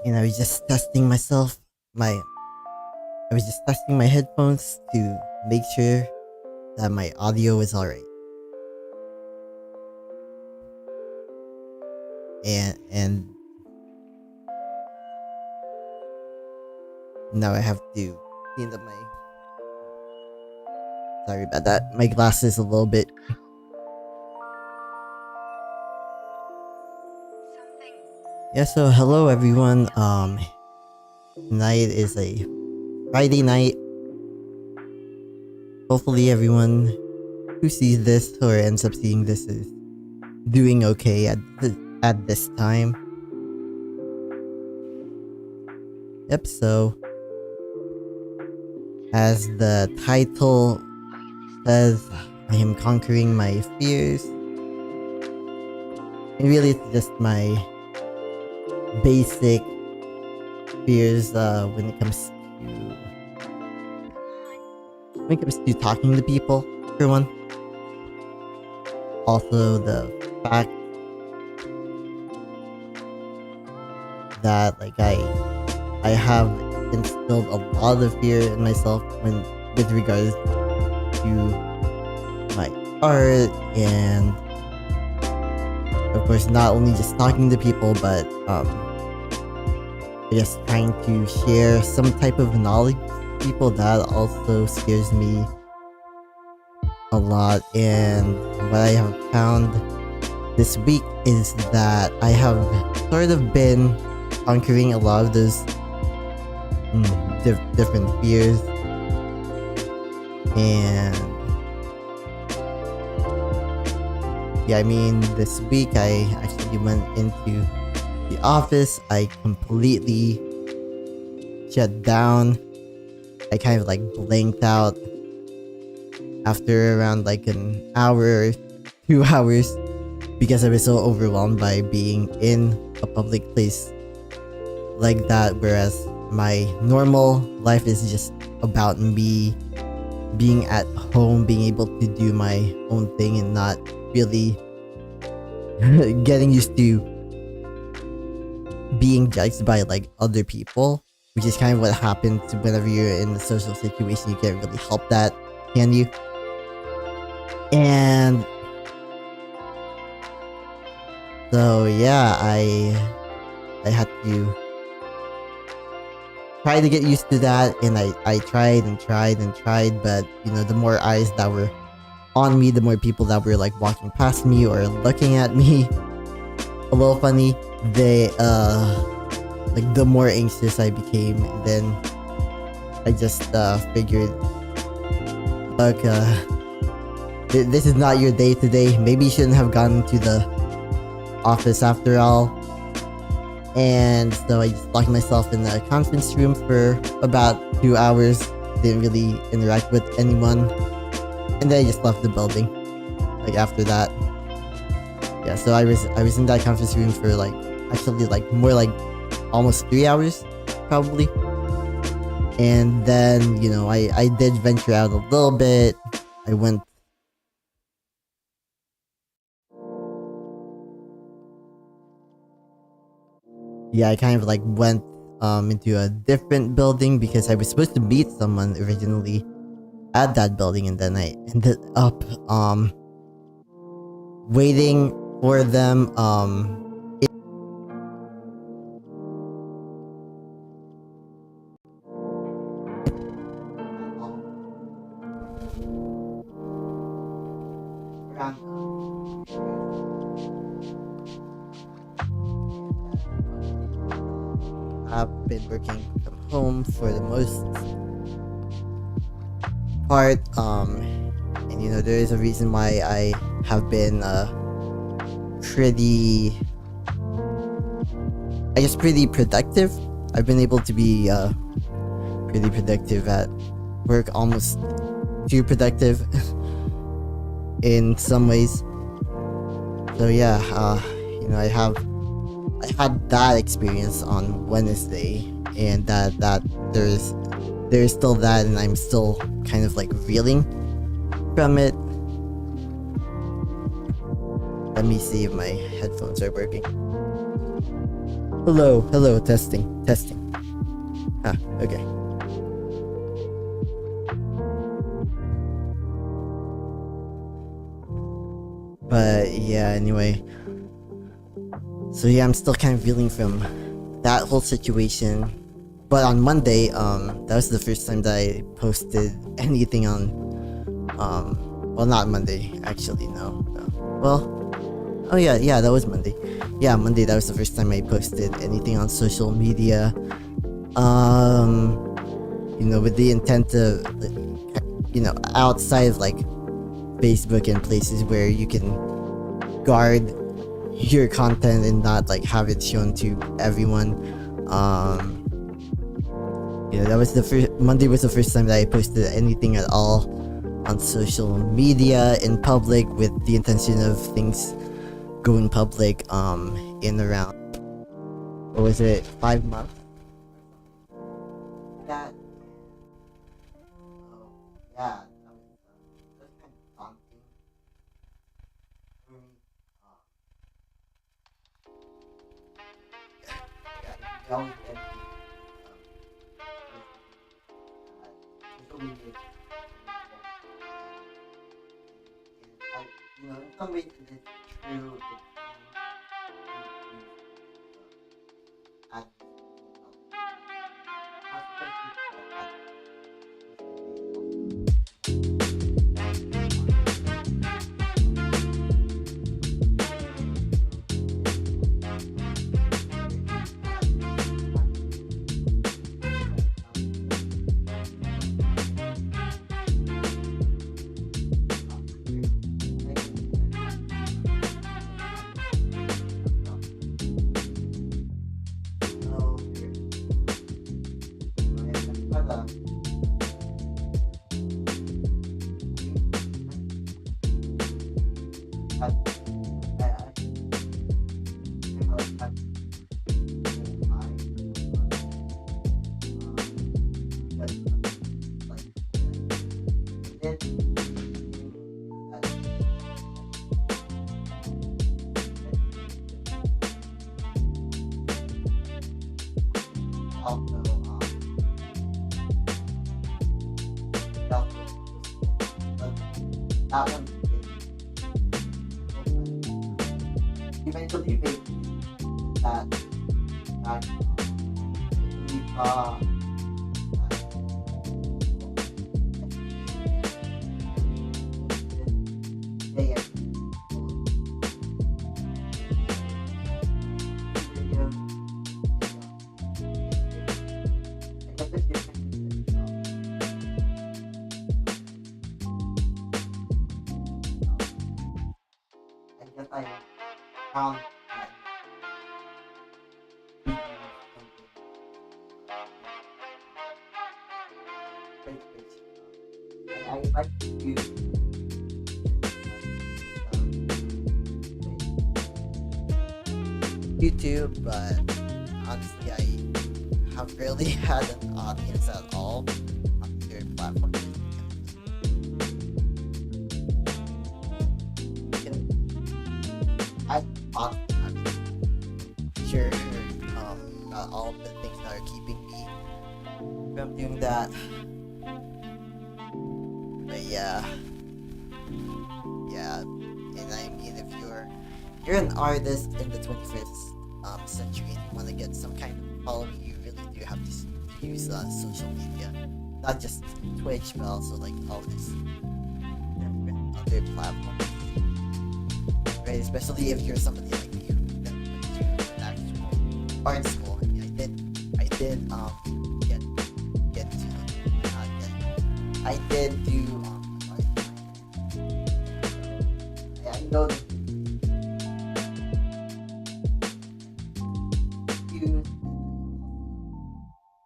and I was just testing myself. I was just testing my headphones to make sure that my audio is alright. And now I have to clean up my. Sorry about that. My glasses a little bit. Yeah, so hello everyone. Tonight is a Friday night. Hopefully everyone who sees this or ends up seeing this is doing okay at this time. Yep, so as the title says, I am conquering my fears. And really it's just my basic fears when it comes to talking to people, for one. Also the fact that I have instilled a lot of fear in myself with regards to my art, and of course not only just talking to people, but just trying to share some type of knowledge with people. That also scares me a lot. And what I have found this week is that I have sort of been conquering a lot of those different fears. And yeah, I mean, this week I actually went into the office. I completely shut down. I kind of blanked out after around an hour or 2 hours because I was so overwhelmed by being in a public place like that, whereas my normal life is just about me being at home, being able to do my own thing and not really getting used to being judged by other people, which is kind of what happens whenever you're in a social situation. You can't really help that, can you? And so yeah, I had to try to get used to that, and I tried and tried and tried, but the more eyes that were on me, the more people that were walking past me or looking at me a little funny, they the more anxious I became. And then I just figured, look, this is not your day today. Maybe you shouldn't have gone to the office after all. And so I just locked myself in the conference room for about 2 hours. Didn't really interact with anyone, and then I just left the building after that. Yeah, so I was in that conference room for actually more almost 3 hours probably. And then I did venture out a little bit. I went I kind of went into a different building because I was supposed to meet someone originally at that building, and then I ended up waiting for them I've been working from home for the most part, and there is a reason why I have been pretty productive. I've been able to be pretty productive at work, almost too productive in some ways. So yeah, I had that experience on Wednesday, and that there's still that, and I'm still kind of reeling from it. Let me see if my headphones are working. Hello, testing. Okay. But yeah, anyway. So yeah, I'm still kind of reeling from that whole situation. But on Monday, that was the first time that I posted anything on, well, not Monday, actually, no. Well, oh yeah, that was Monday. Yeah, Monday, that was the first time I posted anything on social media. With the intent of, outside of like Facebook and places where you can guard your content and not like have it shown to everyone. That was the first Monday was the first time that I posted anything at all on social media in public with the intention of things going public in around, what was it, 5 months? That yeah, that was kind of daunting for me. You always get social media. In some ways it is true. At that one eventually fake that we yeah, I found that I like to use YouTube, but honestly, I have rarely had an audience at all on their platform. I'm sure not all the things that are keeping me from doing that. But yeah, and I mean, if you're an artist in the 21st century and you want to get some kind of following, you really do have to use social media, not just Twitch, but also like all this different other platforms. Right, especially if you're somebody like me who then went to an actual art school. I mean, I did get to not get. I did do I know that you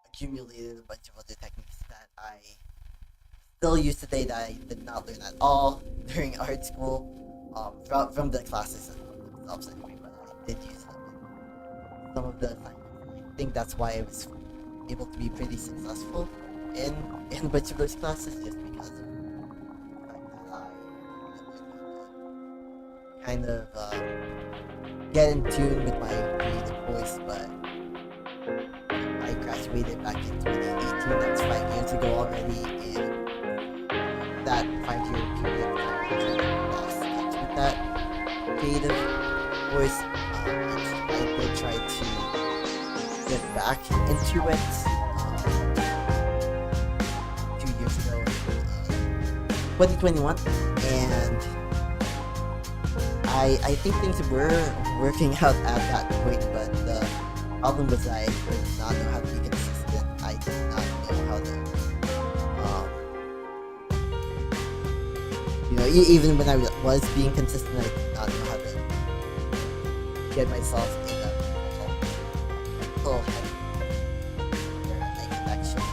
accumulated a bunch of other techniques that I still use today that I did not learn at all during art school. From the classes themselves anyway, but I did use them in some of the assignments. I think that's why I was able to be pretty successful in a bunch of those classes, just because of the fact that I kind of get in tune with my creative voice, but graduated back in 2018. That's 5 years ago already, and that 5 year period kind of lost touch with that creative voice. I did try to get back into it 2 years ago, 2021, and I think things were working out at that point, but the problem was I did not know how to be consistent. I did not know how to, even when I was being consistent, I did not know how to get myself in a mental head where I can actually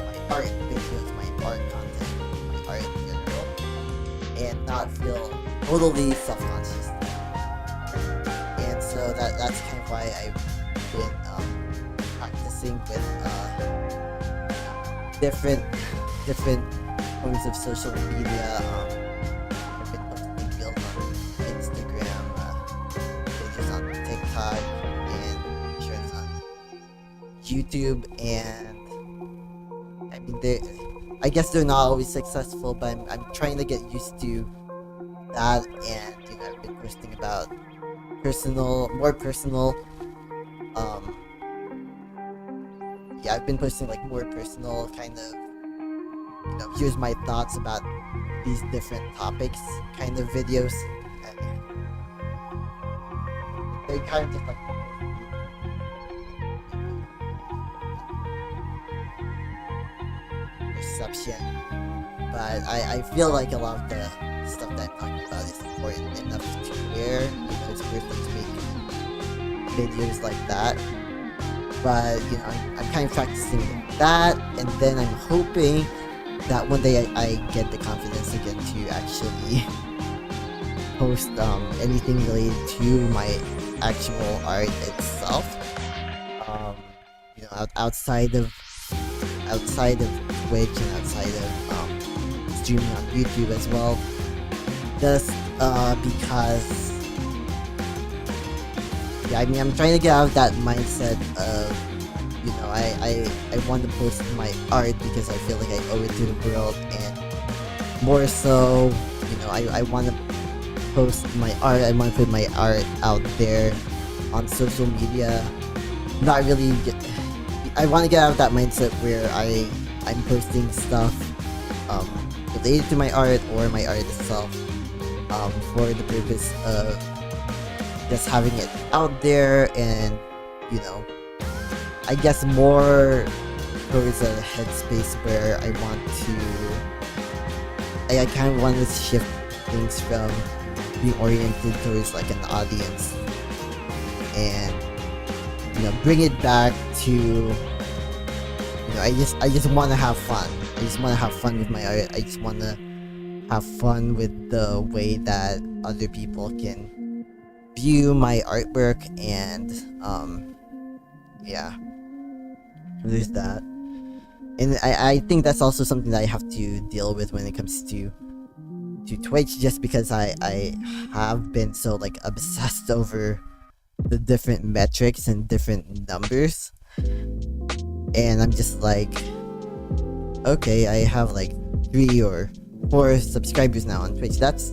my art videos, my art content, my art in general, and not feel totally self-conscious. And so that's kind of why I've been practicing with different forms of social media. I've been posting reels on Instagram, videos on TikTok, and shorts on YouTube. And I mean, I guess they're not always successful, but I'm trying to get used to that. And I've been posting about more personal. I've been posting like more personal kind of. Here's my thoughts about these different topics kind of videos. They kind of just like perception, but I feel like a lot of the stuff that I'm talking about is important enough to where it's worth it to make videos like that. But I'm kind of practicing that, and then I'm hoping that one day I get the confidence again to actually post anything related to my actual art itself. Outside of Twitch and outside of streaming on YouTube as well. Just because I'm trying to get out of that mindset of I want to post my art because I feel like I owe it to the world, and more so, I want to post my art. I want to put my art out there on social media. Not really. I want to get out of that mindset where I'm posting stuff related to my art or my art itself for the purpose of just having it out there, and I guess more towards a headspace where I want to. I kind of want to shift things from being oriented towards like an audience, and bring it back to. I just want to have fun. I just want to have fun with my art. I just want to have fun with the way that other people can view my artwork, and there's that. And I think that's also something that I have to deal with when it comes to Twitch, just because I have been so like obsessed over the different metrics and different numbers, and I'm just like, okay, I have like 3 or 4 subscribers now on Twitch. That's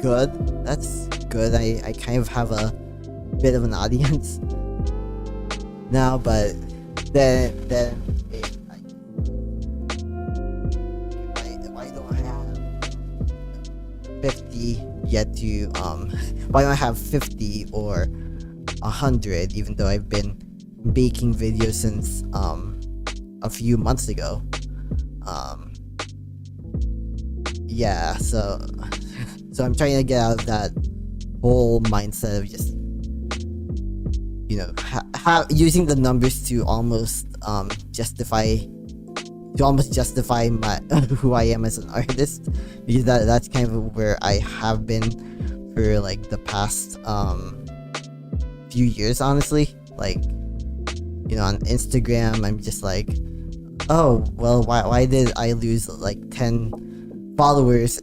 good. That's good. I kind of have a bit of an audience now, but then why don't I have 50 yet to why don't I have 50 or 100, even though I've been making videos since a few months ago. So I'm trying to get out of that whole mindset of just using the numbers to almost justify my who I am as an artist, because that's kind of where I have been for like the past few years, honestly. Like on Instagram, I'm just like, oh well, why did I lose like 10 followers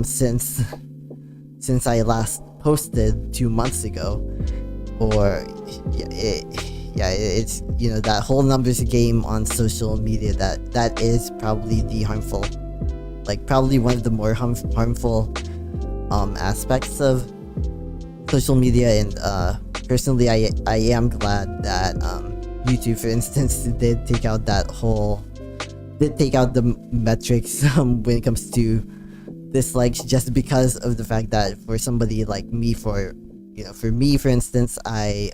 since I last posted 2 months ago? Or yeah, it's, you know, that whole numbers game on social media, that is probably the harmful, like probably one of the more harmful aspects of social media. And personally, I am glad that YouTube, for instance, did take out the metrics when it comes to dislikes, just because of the fact that for somebody like me, for me, for instance, I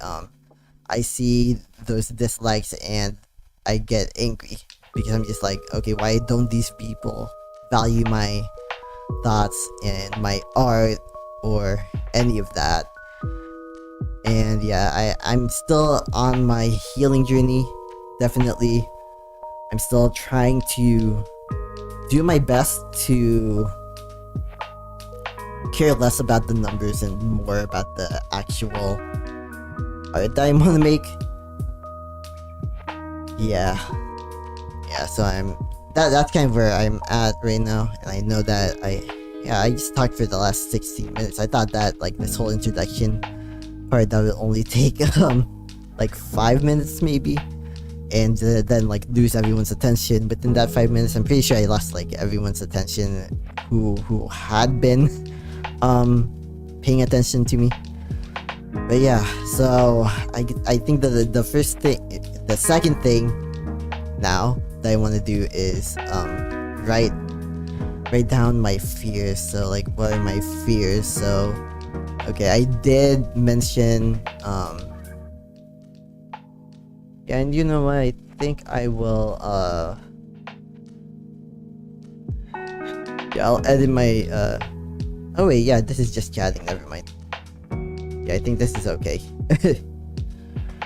see those dislikes and I get angry, because I'm just like, okay, why don't these people value my thoughts and my art or any of that? And yeah, I'm still on my healing journey, definitely. I'm still trying to do my best to care less about the numbers and more about the actual art that I want to make. Yeah, so that's kind of where I'm at right now. And I know that I just talked for the last 16 minutes. I thought that like this whole introduction part, that would only take like 5 minutes maybe, and then like lose everyone's attention. But in that 5 minutes, I'm pretty sure I lost like everyone's attention who had been paying attention to me. But yeah, so I think that the second thing now that I want to do is write down my fears. So like, what are my fears? So okay, I did mention yeah, and you know what, I think I will yeah, I'll edit my oh wait, yeah, this is just chatting, never mind. Yeah, I think this is okay.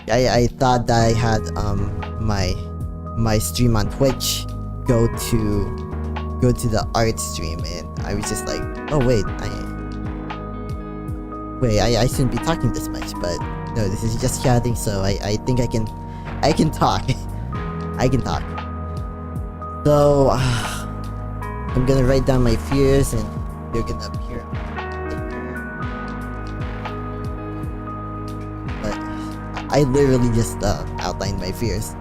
Yeah, I thought that I had my stream on Twitch go to the art stream, and I was just like, oh wait, I shouldn't be talking this much, but no, this is just chatting, so I think I can talk. I can talk. So I'm gonna write down my fears, and they're gonna appear. But I literally just outlined my fears.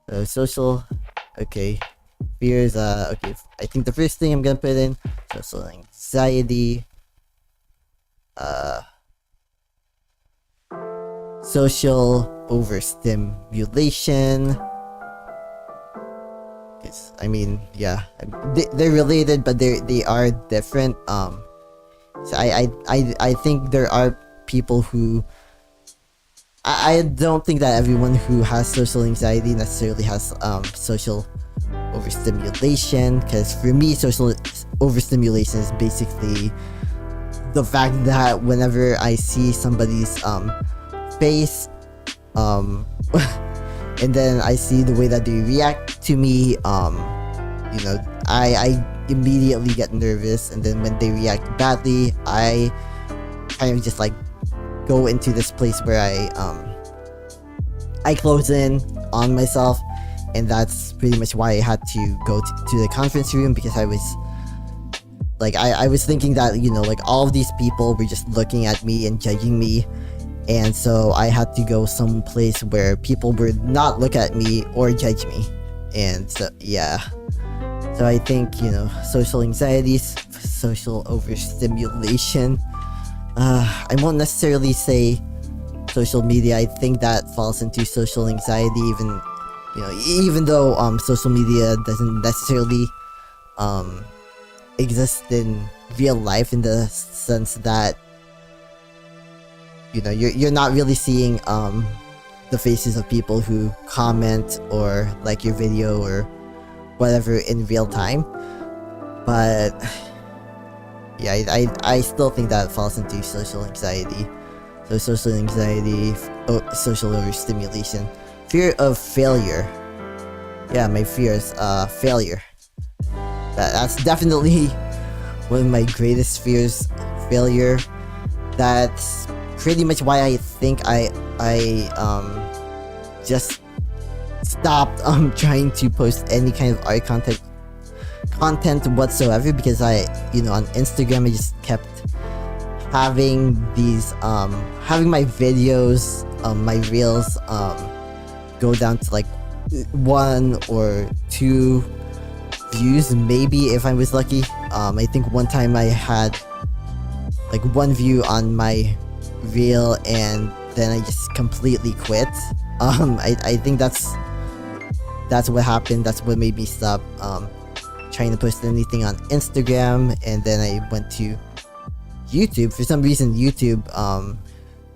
So social, okay. Fears, okay. I think the first thing I'm gonna put in, social anxiety, social overstimulation. I mean, yeah, they're related, but they are different. So I think there are people who, I don't think that everyone who has social anxiety necessarily has social overstimulation, because for me, social overstimulation is basically the fact that whenever I see somebody's face, and then I see the way that they react to me, you know, I immediately get nervous, and then when they react badly, I kind of just like go into this place where I close in on myself. And that's pretty much why I had to go to the conference room, because I was like, I was thinking that, you know, like all of these people were just looking at me and judging me, and so I had to go someplace where people would not look at me or judge me. And so yeah, so I think, you know, social anxieties, social overstimulation, I won't necessarily say social media. I think that falls into social anxiety, even though social media doesn't necessarily exist in real life, in the sense that, you know, you're not really seeing the faces of people who comment or like your video or whatever in real time. But yeah, I still think that falls into social anxiety. So social anxiety, social overstimulation. Fear of failure. Yeah, my fear is failure. That's definitely one of my greatest fears, failure. That's pretty much why I think I just stopped trying to post any kind of art content whatsoever, because I, you know, on Instagram I just kept having these having my videos, my reels go down to like 1 or 2 views, maybe, if I was lucky. I think one time I had like 1 view on my reel, and then I just completely quit. I think that's what happened. That's what made me stop trying to post anything on Instagram. And then I went to YouTube. For some reason, YouTube,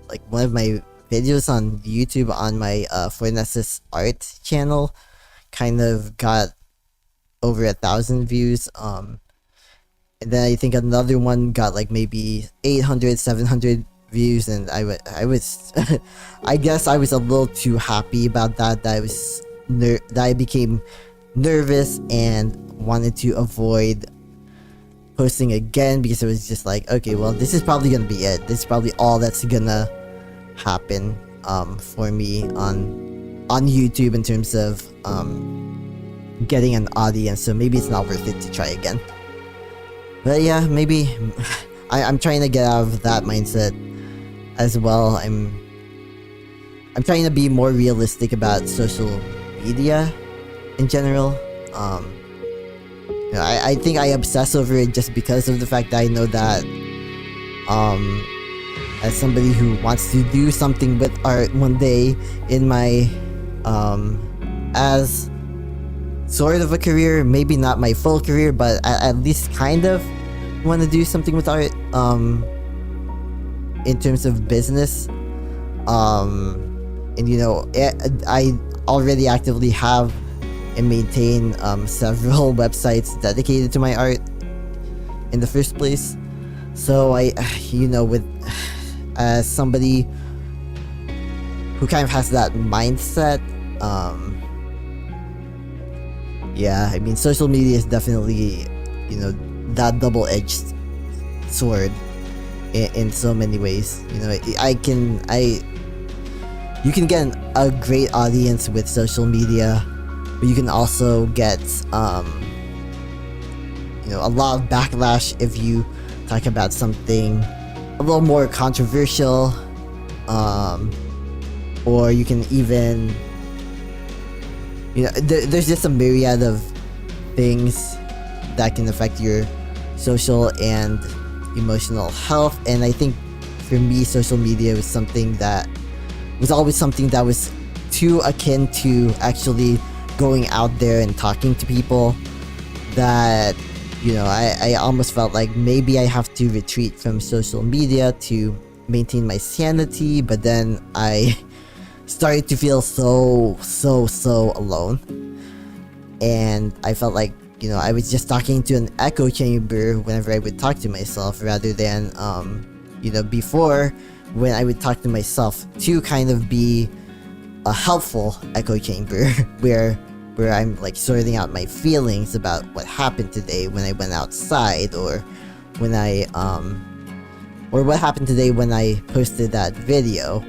like one of my videos on YouTube on my Fornesus art channel kind of got over 1,000 views. And then I think another one got like maybe 800, 700 views, and I was I guess I was a little too happy about that. That I became nervous and wanted to avoid posting again, because it was just like, okay, well, this is probably gonna be it. This is probably all that's gonna happen for me on YouTube in terms of getting an audience. So maybe it's not worth it to try again. But yeah, maybe I'm trying to get out of that mindset as well. I'm trying to be more realistic about social media in general. I think I obsess over it just because of the fact that I know that as somebody who wants to do something with art one day in my as sort of a career, maybe not my full career, but at least kind of want to do something with art in terms of business. And I already actively have and maintain several websites dedicated to my art in the first place. So with as somebody who kind of has that mindset, yeah, I mean, social media is definitely, that double-edged sword in so many ways. You can get a great audience with social media, but you can also get, a lot of backlash if you talk about something a little more controversial, or you can even, there's just a myriad of things that can affect your social and emotional health. And I think for me, social media was always something that was too akin to actually going out there and talking to people, that I almost felt like maybe I have to retreat from social media to maintain my sanity. But then I started to feel so alone, and I felt like I was just talking to an echo chamber whenever I would talk to myself, rather than before, when I would talk to myself to kind of be a helpful echo chamber where I'm like sorting out my feelings about what happened today when I went outside, or when or what happened today when I posted that video.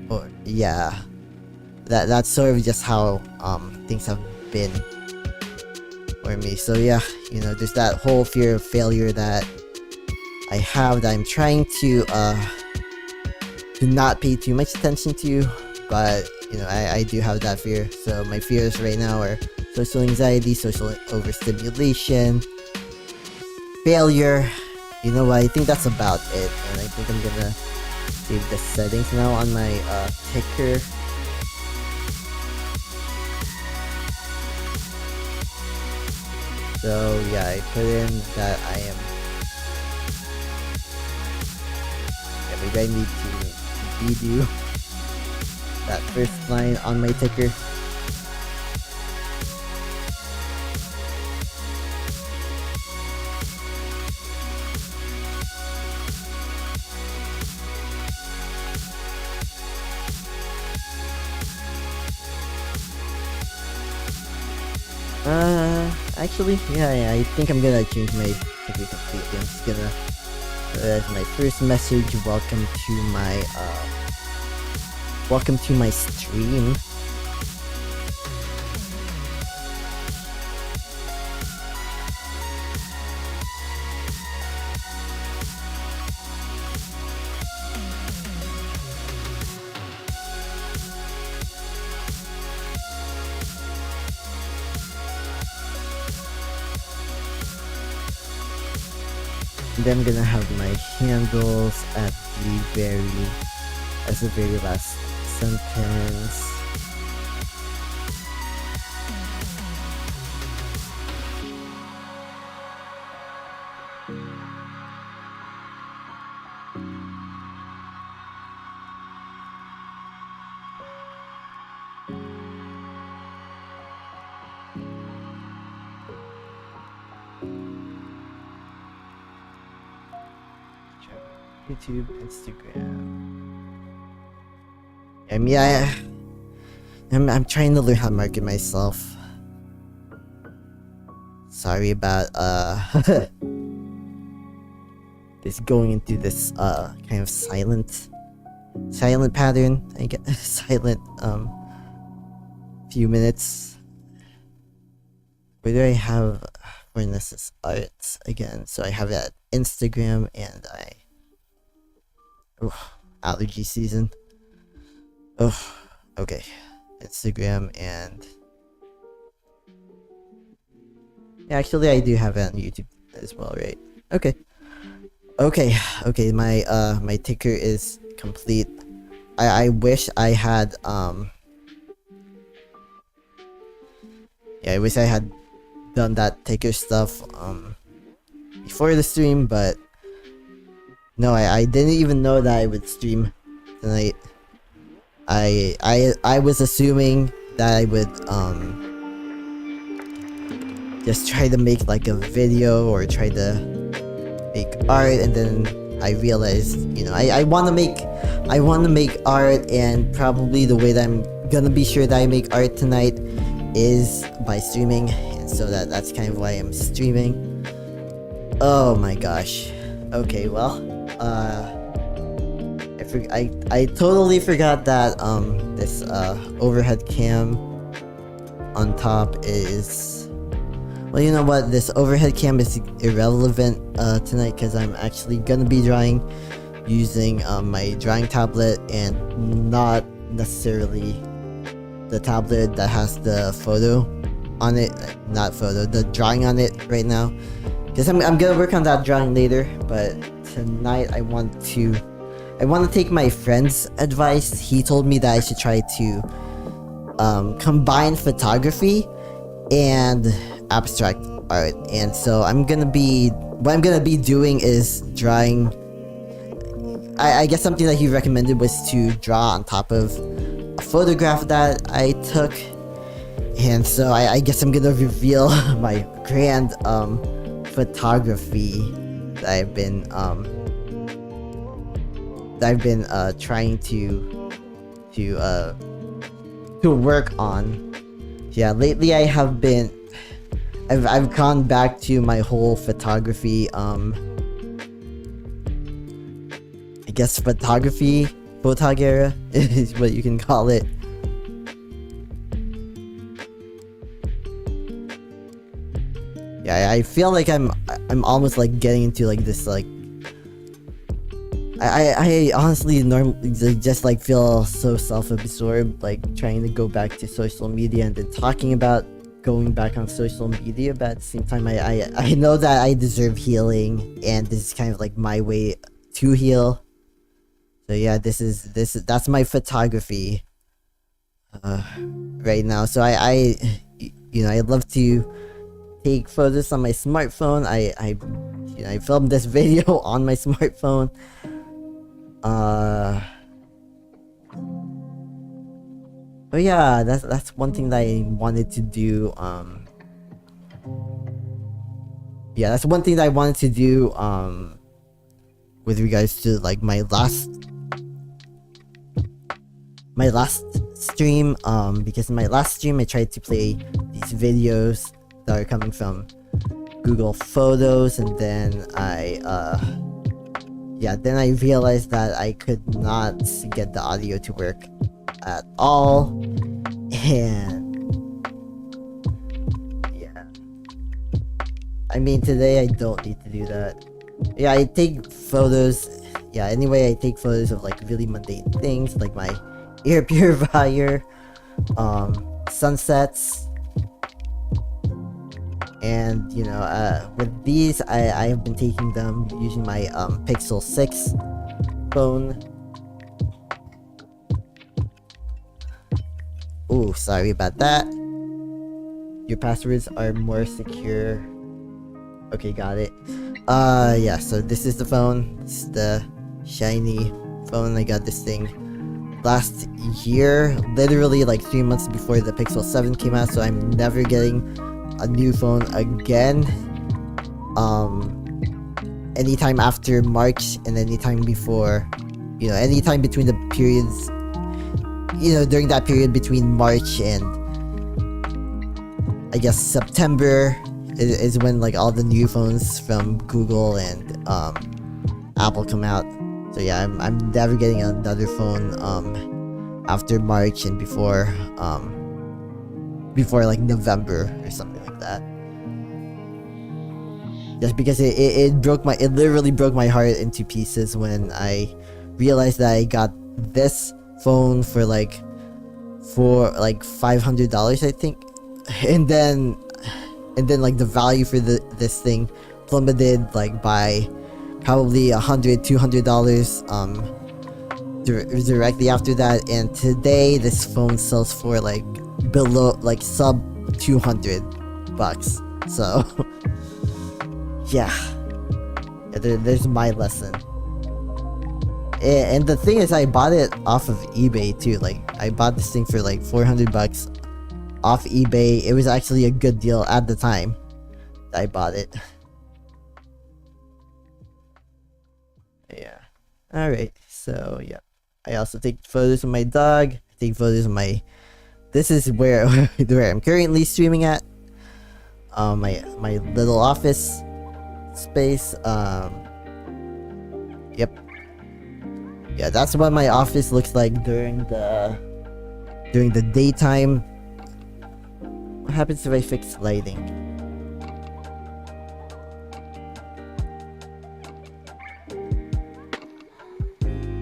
Or yeah, that's sort of just how things have been for me. So yeah, there's that whole fear of failure that I have, that I'm trying to not pay too much attention to, but I do have that fear. So my fears right now are social anxiety, social overstimulation, failure. I think that's about it. And I think I'm gonna save the settings now on my ticker. So yeah, I put in that I am, maybe I need to redo that first line on my ticker. Actually, yeah, I think I'm gonna change my ticker completely. I'm just gonna put it as my first message: welcome to my stream. And then I'm gonna have my handles at the very last sentence. YouTube, Instagram. I mean, I'm trying to learn how to market myself. Sorry about this going into this kind of silent pattern. I guess silent few minutes. Where do I have Fornesus art again? So I have that Instagram and allergy season. Okay. Instagram and actually I do have it on YouTube as well, right? Okay. My ticker is complete. I wish I had I wish I had done that ticker stuff before the stream, but no, I didn't even know that I would stream tonight. I was assuming that I would just try to make like a video or try to make art, and then I realized, I want to make art, and probably the way that I'm gonna be sure that I make art tonight is by streaming, and so that's kind of why I'm streaming. Oh my gosh. Okay, well, I totally forgot that this overhead cam on top is, well, you know what, this overhead cam is irrelevant tonight, because I'm actually gonna be drawing using my drawing tablet, and not necessarily the tablet that has the photo on it, the drawing on it right now, because I'm gonna work on that drawing later. But tonight I want to take my friend's advice. He told me that I should try to combine photography and abstract art, and so what I'm gonna be doing is drawing. I guess something that he recommended was to draw on top of a photograph that I took, and so I guess I'm gonna reveal my grand photography that I've been trying to work on. Yeah, lately I've gone back to my whole photography, I guess photog era is what you can call it. Yeah, I feel like I'm almost like getting into like this, like I honestly normally just like feel so self-absorbed, like trying to go back to social media and then talking about going back on social media, but at the same time I know that I deserve healing, and this is kind of like my way to heal. So yeah, that's my photography right now. So I love to take photos on my smartphone. I filmed this video on my smartphone. But yeah, that's one thing that I wanted to do. Yeah, that's one thing that I wanted to do with regards to like my last stream, because in my last stream I tried to play these videos that are coming from Google Photos, and then I realized that I could not get the audio to work at all, and yeah, I mean, today I don't need to do that. Yeah, I take photos. Yeah, anyway, I take photos of like really mundane things, like my air purifier, sunsets, And you know, with these, I have been taking them using my Pixel 6 phone. Oh, sorry about that. Your passwords are more secure. Okay, got it. Yeah, so this is the phone. This is the shiny phone. I got this thing last year, literally like 3 months before the Pixel 7 came out, so I'm never getting a new phone again. Anytime after March and anytime before, you know, anytime between the periods, you know, during that period between March and I guess September is when like all the new phones from Google and Apple come out. So yeah, I'm never getting another phone after March and before like November or something like that. Just because it literally broke my heart into pieces when I realized that I got this phone for like $500, I think, and then like the value for this thing plummeted like by probably $100-$200 directly after that, and today this phone sells for like below like sub $200. So yeah, there's my lesson. And the thing is, I bought it off of eBay too. Like I bought this thing for like $400 off eBay. It was actually a good deal at the time that I bought it. Yeah. Alright, so yeah. I also take photos of my dog. I take photos of my... This is where I'm currently streaming at. My little office space. Yep. Yeah, that's what my office looks like during the daytime. What happens if I fix lighting?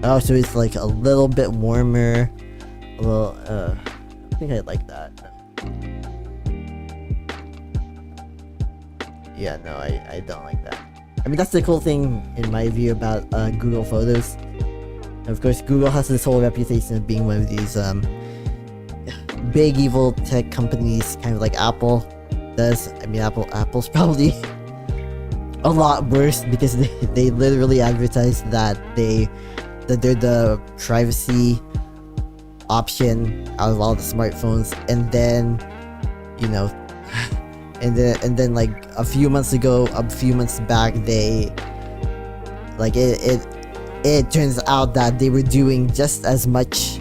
Oh, so it's like a little bit warmer. A little, I think I like that. Yeah, no, I don't like that. I mean, that's the cool thing in my view about Google Photos. Of course, Google has this whole reputation of being one of these big evil tech companies, kind of like Apple does. I mean, Apple's probably a lot worse because they literally advertise that they're the privacy option out of all the smartphones, and then, you know, and then like a few months back, they like it turns out that they were doing just as much,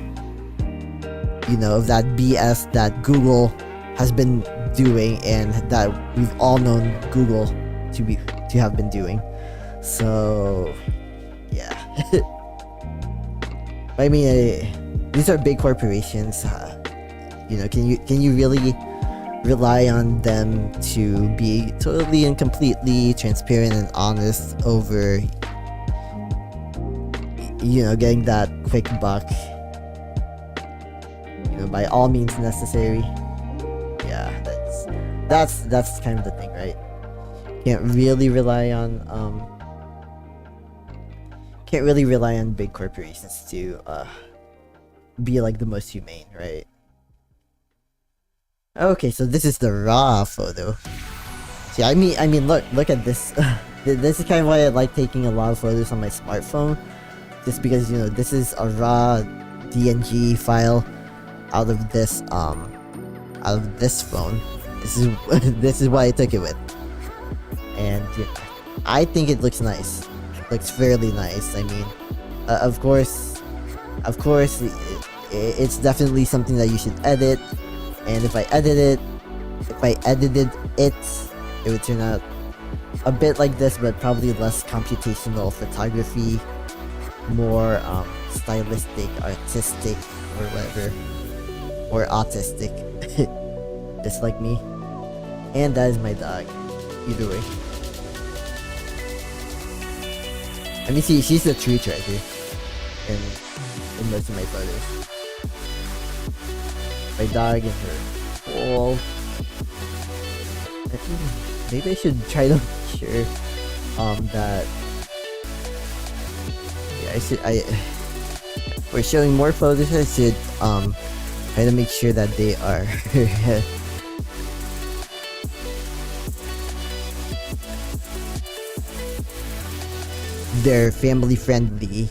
you know, of that BS that Google has been doing and that we've all known Google to have been doing. So yeah. I mean, these are big corporations. You know, can you really rely on them to be totally and completely transparent and honest over, you know, getting that quick buck, you know, by all means necessary? Yeah, that's kind of the thing, right? Can't really rely on big corporations to be like the most humane, right? Okay, so this is the raw photo. See, I mean, look at this. This is kind of why I like taking a lot of photos on my smartphone, just because, you know, this is a raw DNG file out of this phone. This is why I took it with, and yeah, I think it looks nice. It looks fairly nice. I mean, of course, it's definitely something that you should edit. And if I edited it, it would turn out a bit like this, but probably less computational photography, more stylistic, artistic, or whatever, or autistic, just like me. And that is my dog. Either way. I mean, see, she's the true treasure in most of my photos. My dog and her whole maybe I should try to make sure that we're showing more photos. I should try to make sure that they are they're family friendly,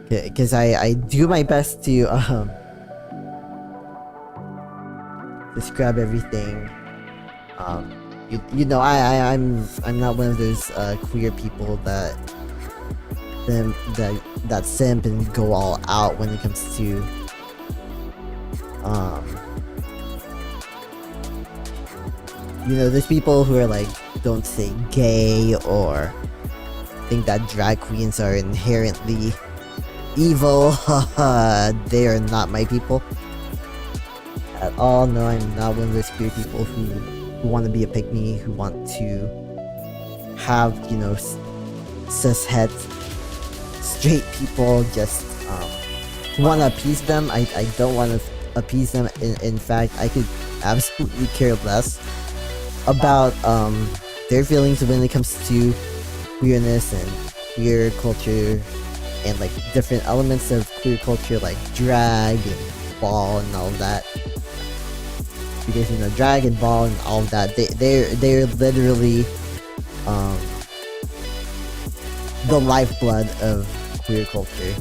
because I do my best to describe everything. You know, I'm not one of those queer people that simp and go all out when it comes to you know, there's people who are like, don't say gay, or think that drag queens are inherently evil. They are not my people at all. No, I'm not one of those queer people who want to be a pick me, who want to have, you know, cishet straight people just want to appease them. I don't want to appease them. In fact, I could absolutely care less about their feelings when it comes to queerness and queer culture and like different elements of queer culture, like drag and ball and all of that. Because, you know, drag and ball and all of that, they're literally the lifeblood of queer culture.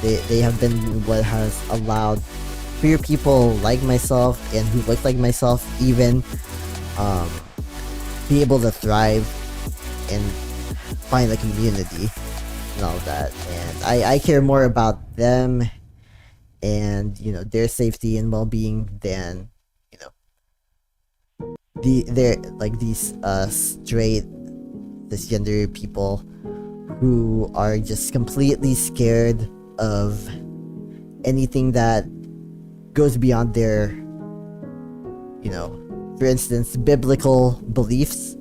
They have been what has allowed queer people like myself and who look like myself even be able to thrive and find a community and all that. And I care more about them and, you know, their safety and well-being than, you know, they're like these straight cisgender people who are just completely scared of anything that goes beyond their, you know, for instance, biblical beliefs.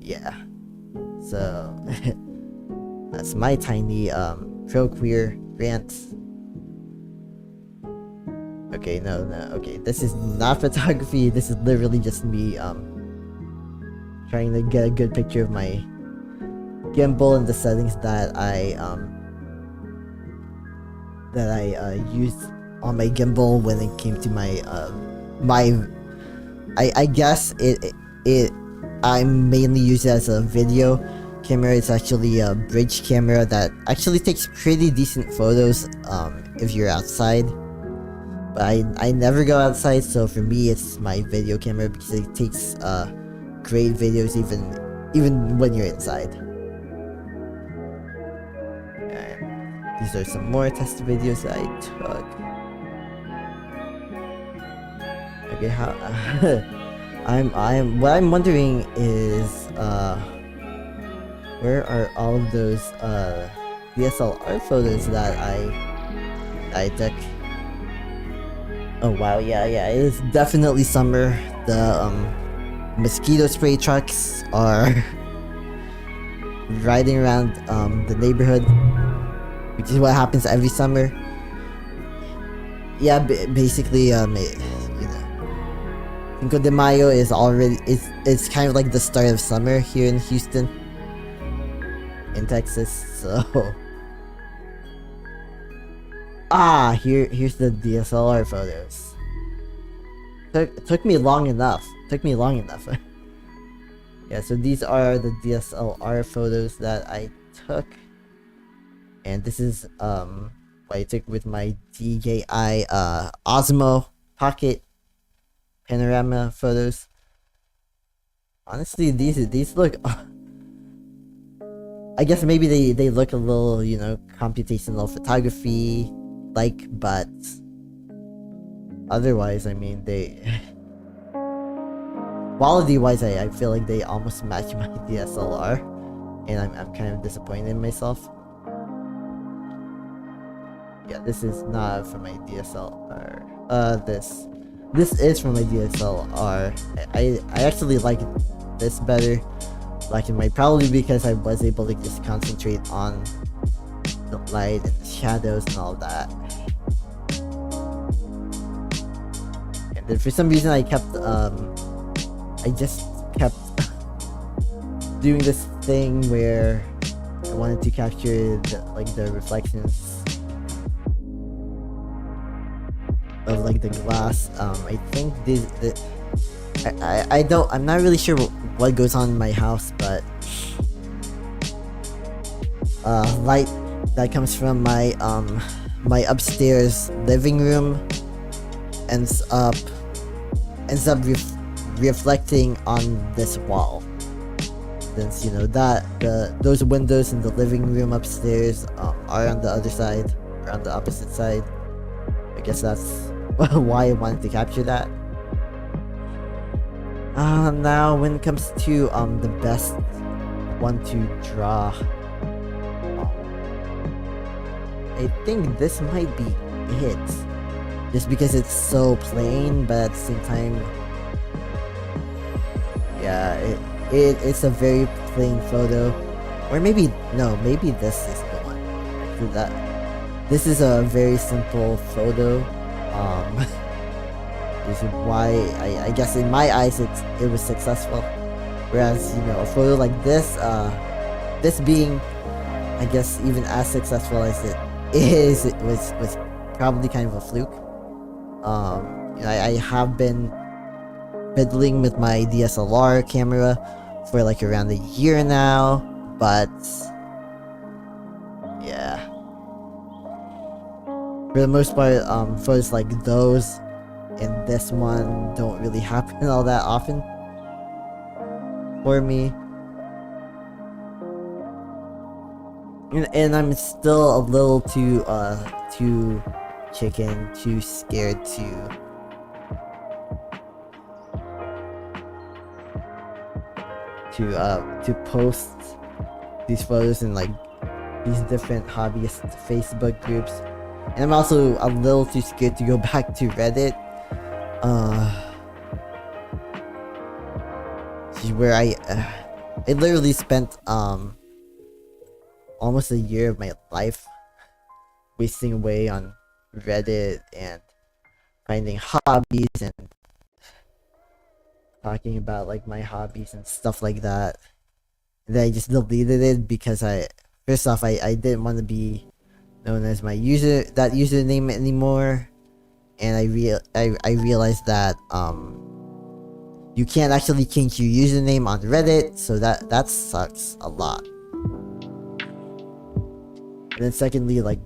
Yeah. So that's my tiny pro queer rant. Okay, no, okay, this is not photography. This is literally just me trying to get a good picture of my gimbal and the settings that I used on my gimbal when it came to my I guess I mainly use it as a video camera. It's actually a bridge camera that actually takes pretty decent photos if you're outside. But I never go outside, so for me it's my video camera because it takes great videos even when you're inside. And these are some more test videos that I took. Okay, how what I'm wondering is where are all of those DSLR photos that I took? Oh wow, yeah, it is definitely summer. The mosquito spray trucks are riding around the neighborhood, which is what happens every summer. Yeah, basically, you know, Cinco de Mayo is already it's kind of like the start of summer here in Houston, in Texas. So here's the DSLR photos. Took me long enough. Yeah, so these are the DSLR photos that I took, and this is what I took with my DJI Osmo Pocket panorama photos. Honestly, these look I guess maybe they look a little, you know, computational photography like, but otherwise, I mean, they quality wise, I feel like they almost match my DSLR, and I'm kind of disappointed in myself. Yeah, this is not from my DSLR. This is from my DSLR. I actually like this better, like in my, probably because I was able to just concentrate on the light and the shadows and all that. And then for some reason I kept I just kept doing this thing where I wanted to capture the reflections of like the glass. I think I'm not really sure what goes on in my house, but light that comes from my upstairs living room ends up reflecting on this wall, since you know that those windows in the living room upstairs are on the other side, or on the opposite side. I guess that's why I wanted to capture that. Now when it comes to the best one to draw, I think this might be it, just because it's so plain, but at the same time, yeah, it's a very plain photo. Or maybe this is the one. Actually, this is a very simple photo. This is why I guess in my eyes it was successful. Whereas, you know, a photo like this, this being, I guess, even as successful as it is, it was probably kind of a fluke. You know, I have been fiddling with my DSLR camera for like around a year now, but yeah, for the most part, photos like those and this one don't really happen all that often for me. And I'm still a little too scared to post these photos in like these different hobbyist Facebook groups. And I'm also a little too scared to go back to Reddit, where I literally spent almost a year of my life wasting away on Reddit and finding hobbies and talking about like my hobbies and stuff like that. And then I just deleted it because first off I didn't want to be known as my username anymore, and I realized that you can't actually change your username on Reddit, so that sucks a lot. And then secondly, like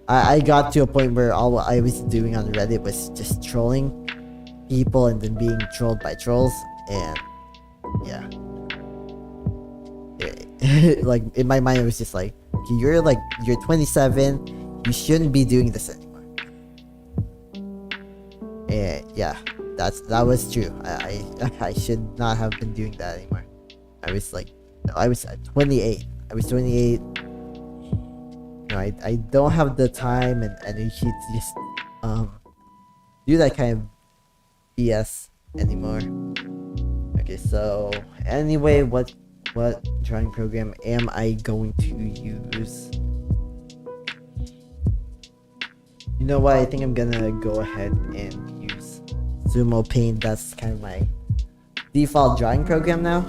I got to a point where all I was doing on Reddit was just trolling people and then being trolled by trolls, and yeah. Like in my mind it was just like, okay, you're 27, you shouldn't be doing this anymore. And yeah, that was true. I should not have been doing that anymore. I was 28. I was 28. You know, I don't have the time and energy to just do that kind of BS anymore. Okay, so anyway, what drawing program am I going to use? You know what, I think I'm gonna go ahead and use Sumo Paint. That's kind of my default drawing program now.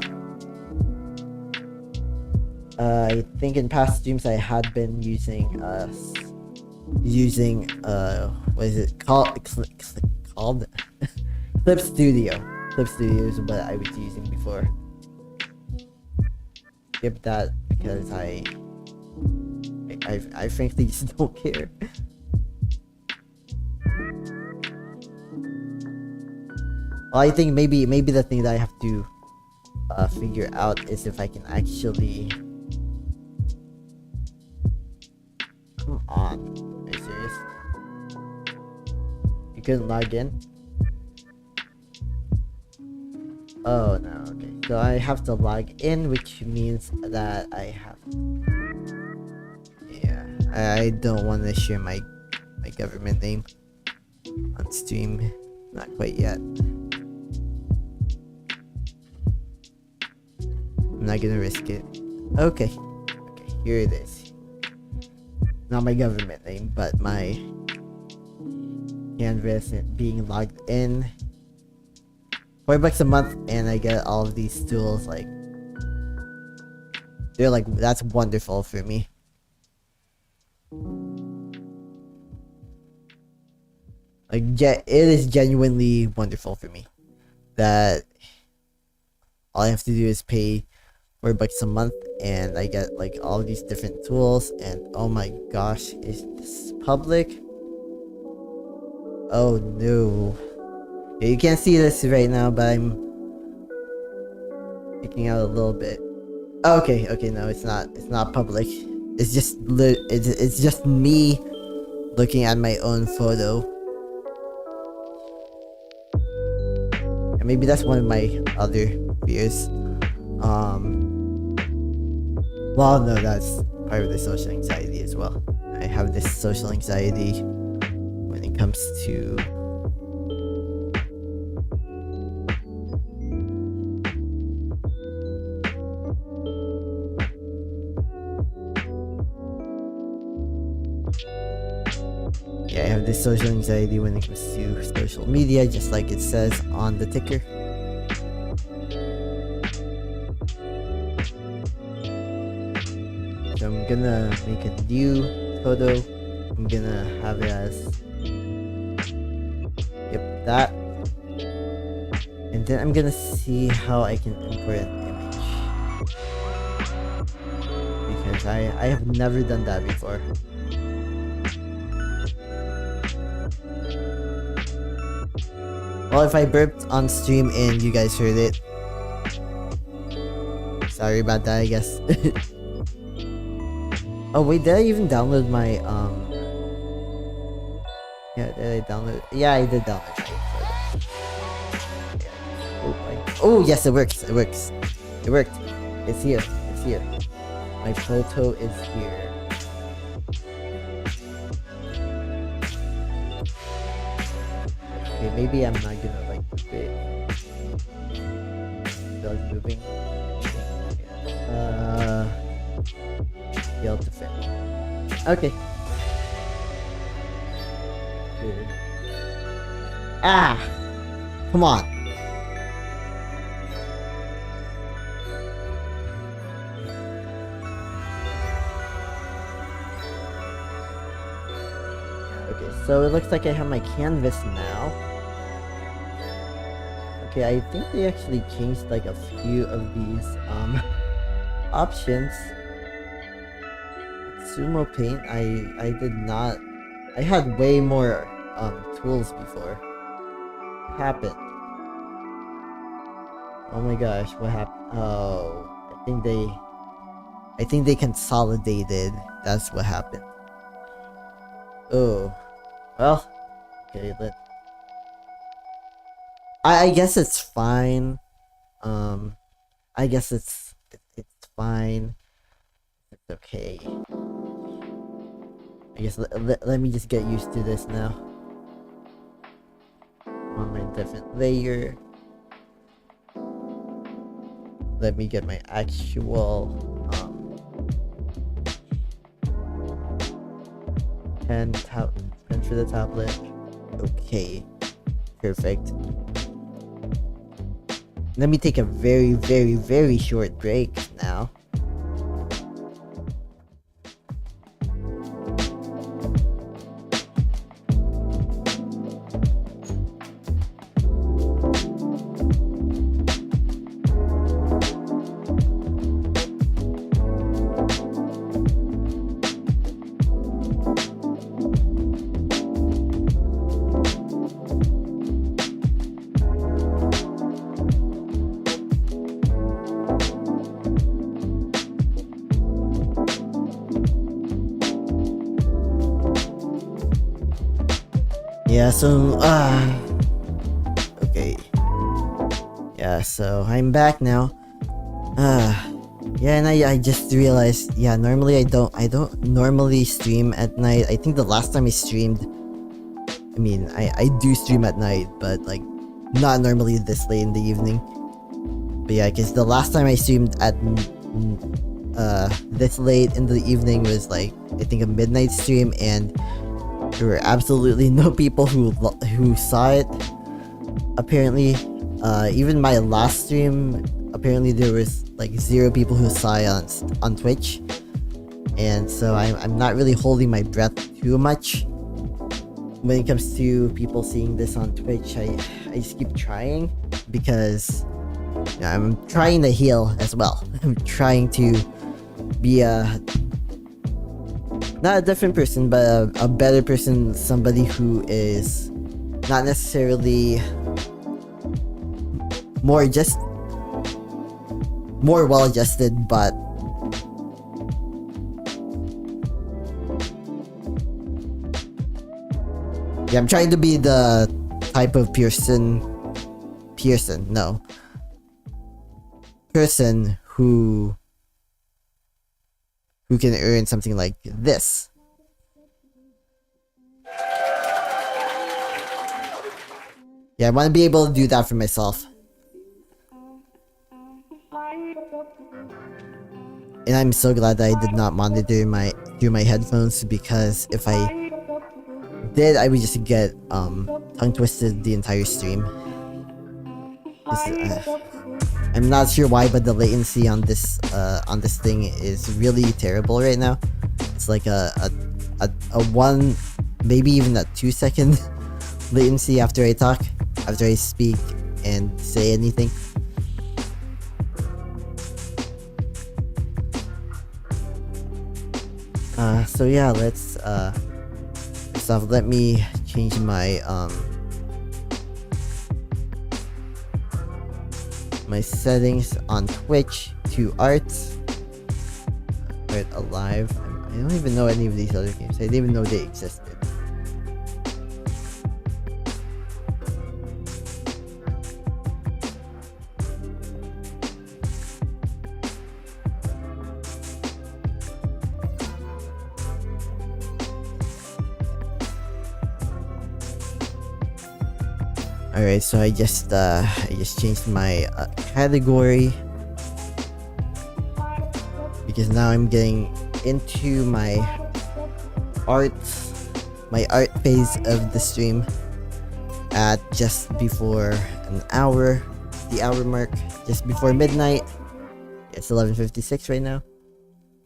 I think in past streams I had been using what is it called? Clip Studio. Clip Studio is what I was using before. Skip that because I frankly just don't care. Well, I think maybe the thing that I have to figure out is if I can actually. Come on, are you serious? You couldn't log in? Oh no, okay. So I have to log in, which means that I have. Yeah, I don't want to share my government name on stream. Not quite yet. I'm not gonna risk it. Okay, here it is. Not my government name, but my canvas being logged in. $4 a month, and I get all of these tools. Like, they're like, that's wonderful for me. Like, it is genuinely wonderful for me that all I have to do is pay $4 a month, and I get like all these different tools. And oh my gosh, is this public? Oh no. You can't see this right now, but I'm picking out a little bit. Okay, no, it's not public. It's just it's just me looking at my own photo. And maybe that's one of my other fears. Well, no, that's part of the social anxiety as well. I have this social anxiety when it comes to I have this social anxiety when it comes to social media, just like it says on the ticker. So I'm gonna make a new photo. I'm gonna have it as, yep, that. And then I'm gonna see how I can import an image, because I have never done that before. Well, if I burped on stream and you guys heard it, sorry about that, I guess. Oh wait, did I even download my yeah, did I download? Yeah, I did download it. Oh yes, it works. It worked. It's here. My photo is here. Okay, maybe I'm not gonna like move it. Still moving. Be able to fit. Okay. Good. Ah! Come on. Okay, so it looks like I have my canvas now. Okay, I think they actually changed like a few of these options. Sumo Paint, I did not. I had way more tools before. What happened? Oh my gosh, what happened? Oh, I think they consolidated. That's what happened. Oh, well, okay, I guess it's fine. I guess it's fine. It's okay. I guess let me just get used to this now. On my different layer. Let me get my actual pen for the tablet. Okay, perfect. Let me take a very, very, very short break now. Yeah, so, okay. Yeah, so I'm back now. Yeah, and I just realized, yeah, normally I don't normally stream at night. I think the last time I streamed, I mean, I do stream at night, but like, not normally this late in the evening. But yeah, because the last time I streamed at, this late in the evening was like, I think a midnight stream, and there were absolutely no people who saw it, apparently. Even my last stream, apparently there was like 0 people who saw it on Twitch, and so I'm not really holding my breath too much when it comes to people seeing this on Twitch. I just keep trying because I'm trying to heal as well. I'm trying to be not a different person, but a better person, somebody who is not necessarily more well adjusted, but yeah, I'm trying to be the type of person who can earn something like this. Yeah, I want to be able to do that for myself. And I'm so glad that I did not monitor through my headphones, because if I did, I would just get tongue twisted the entire stream. I'm not sure why, but the latency on this thing is really terrible right now. It's like a 1, maybe even a 2-second latency after I speak and say anything. So yeah, let's first off, let me change my my settings on Twitch to art alive. I don't even know any of these other games. I didn't even know they existed. Alright, so I just changed my category, because now I'm getting into my art phase of the stream at just before the hour mark, just before midnight. It's 11:56 right now.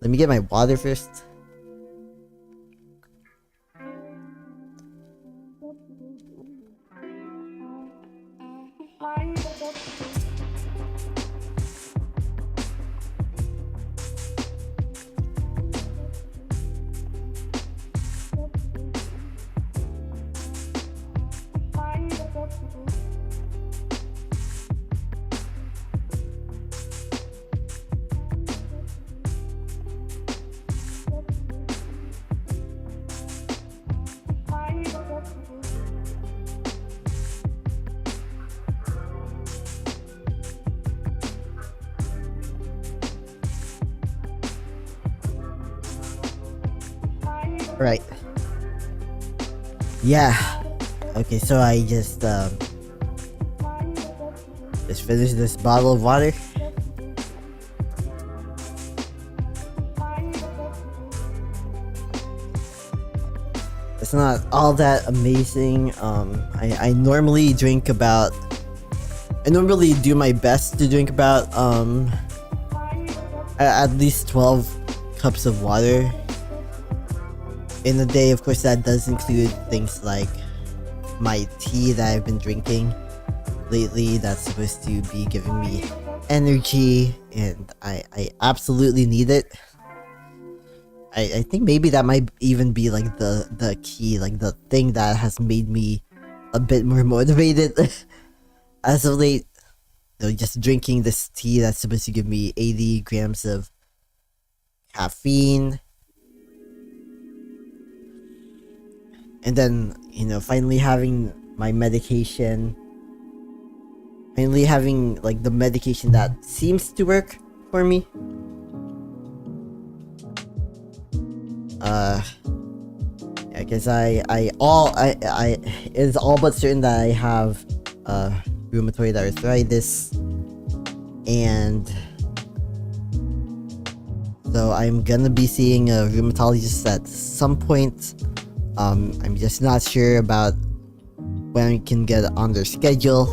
Let me get my water first. Right. Yeah. Okay, so I just finished this bottle of water. It's not all that amazing. I normally do my best to drink about at least 12 cups of water in a day. Of course, that does include things like my tea that I've been drinking lately, that's supposed to be giving me energy, and I absolutely need it. I think maybe that might even be like the key, like the thing that has made me a bit more motivated as of late. You know, just drinking this tea that's supposed to give me 80 grams of caffeine. And then, you know, finally having my medication. Finally having, like, the medication that seems to work for me. Yeah, because it's all but certain that I have, rheumatoid arthritis. And so I'm gonna be seeing a rheumatologist at some point. I'm just not sure about when I can get on their schedule.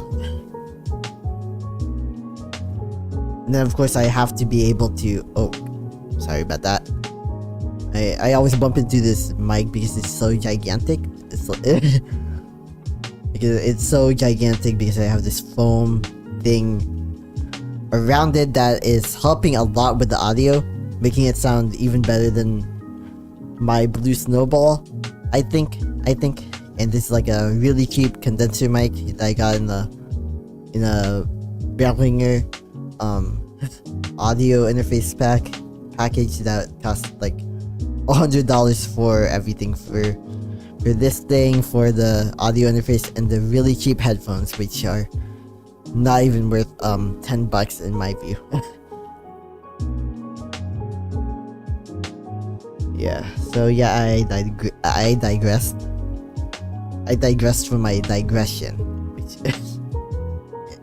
And then of course I have to be able to, oh, sorry about that. I always bump into this mic because it's so gigantic. It's because it's so gigantic because I have this foam thing around it that is helping a lot with the audio, making it sound even better than my Blue Snowball, I think. And this is like a really cheap condenser mic that I got in a Behringer audio interface package that cost like $100 for everything, for this thing, for the audio interface, and the really cheap headphones, which are not even worth $10 in my view. Yeah, so yeah, I digressed. I digressed from my digression, which is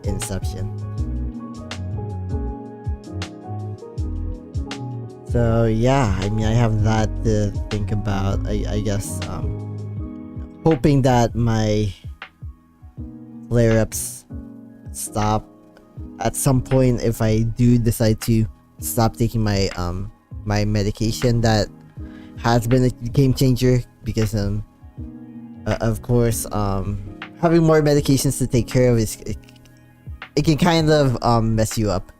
Inception. So yeah, I mean, I have that to think about. I guess hoping that my flare-ups stop at some point if I do decide to stop taking my my medication that has been a game changer, because of course having more medications to take care of it can kind of mess you up,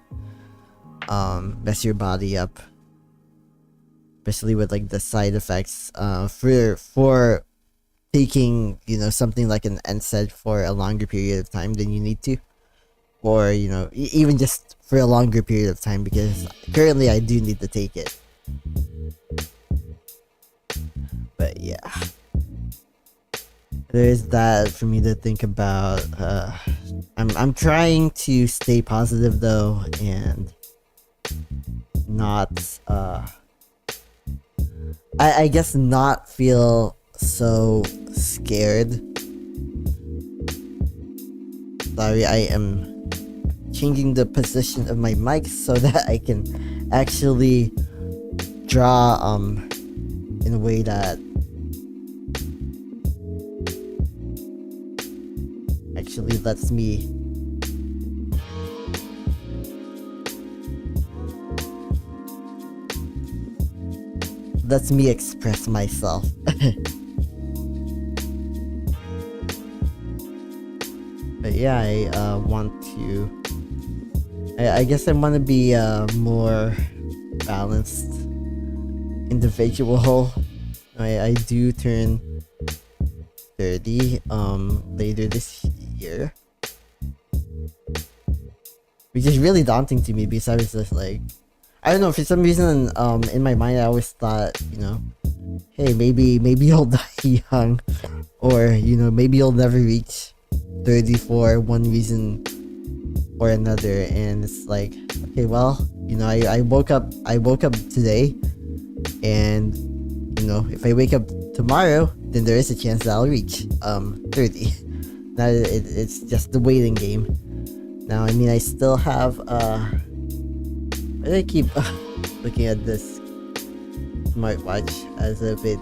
mess your body up, especially with like the side effects for taking, you know, something like an NSAID for a longer period of time than you need to, or you know, even just for a longer period of time, because currently I do need to take it. But yeah, there's that for me to think about. I'm trying to stay positive though, and not I guess not feel so scared. Sorry, I am changing the position of my mic so that I can actually draw in a way that actually lets me express myself. But yeah, I want to, I guess I want to be a more balanced individual. I do turn 30 later this year, which is really daunting to me, because I was just like, I don't know, for some reason in my mind I always thought, you know, hey, maybe you'll die young, or you know, maybe you'll never reach 30 for one reason or another. And it's like, okay, well, you know, I woke up today, and you know, if I wake up tomorrow, then there is a chance that I'll reach 30. Now it's just the waiting game. Now, I mean, I still have why do I keep looking at this smartwatch as if it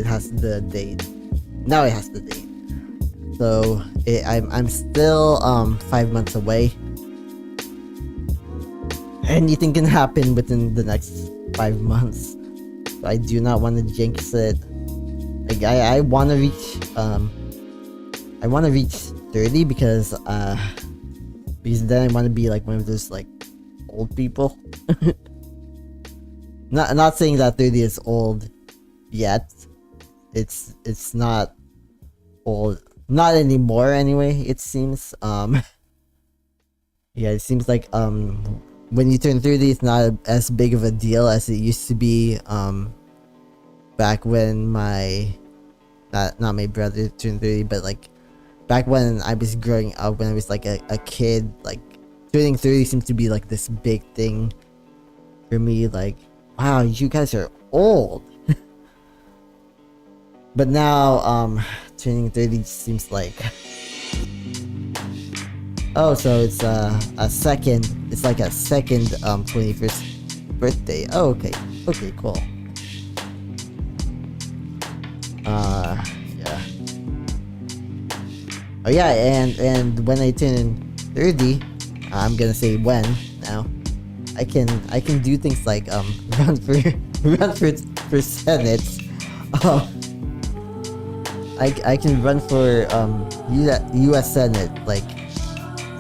has the date? Now it has the date. So I'm still 5 months away. Anything can happen within the next 5 months. So I do not want to jinx it. Like I want to reach 30, because then I want to be like one of those like old people. not saying that 30 is old yet. It's not old, not anymore anyway, it seems. Yeah, it seems like when you turn 30, it's not as big of a deal as it used to be back when not my brother turned 30, but like back when I was growing up, when I was like a kid. Like turning 30 seems to be like this big thing for me, like, wow, you guys are old. But now turning 30 seems like, oh, so it's a second 21st birthday. Oh, okay, cool. Yeah. Oh yeah, and when I turn 30, I'm gonna say when now. I can do things like run for for Senate. Um, I can run for U.S. Senate, like,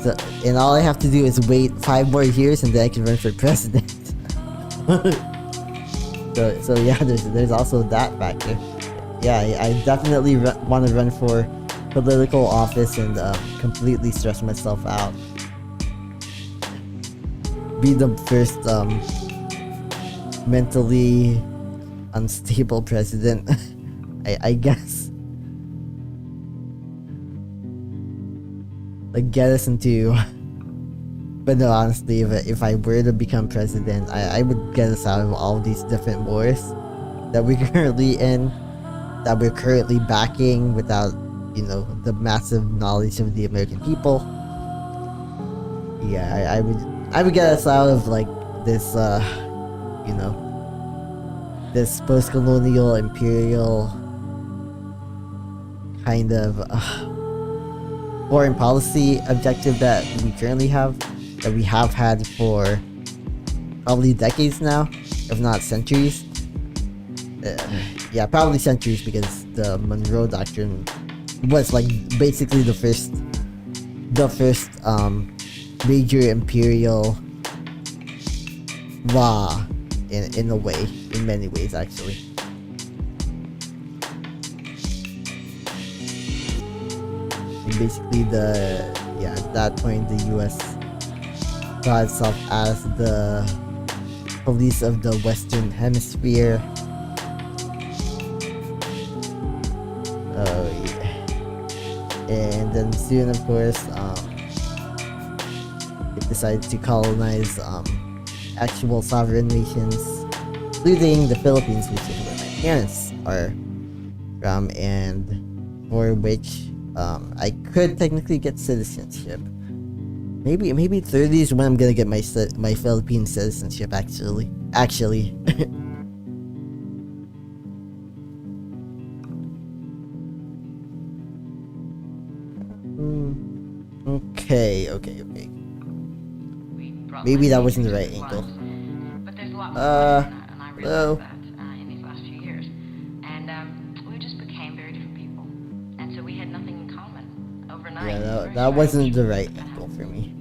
so, and all I have to do is wait 5 more years and then I can run for president. so yeah, there's also that factor. Yeah, I definitely want to run for political office and completely stress myself out. Be the first mentally unstable president. I guess. Like, get us into. But no, honestly, if I were to become president, I would get us out of all of these different wars that we're currently in, that we're currently backing without, you know, the massive knowledge of the American people. Yeah, I would get us out of like this, you know, this post-colonial imperial kind of foreign policy objective that we currently have, that we have had for probably decades now, if not centuries. Yeah, probably centuries, because the Monroe Doctrine was like basically the first major imperial law in a way, in many ways actually. And basically at that point the US saw itself as the police of the Western Hemisphere. Oh yeah. And then soon, of course, it decided to colonize actual sovereign nations, including the Philippines, which is where my parents are from, and for which I could technically get citizenship. Maybe 30 is when I'm gonna get my Philippine citizenship. Actually. Okay. Maybe that wasn't the right angle. Hello. In these last few years, and we just became very different people, and so we had nothing in common overnight. Yeah, that wasn't the right angle for me.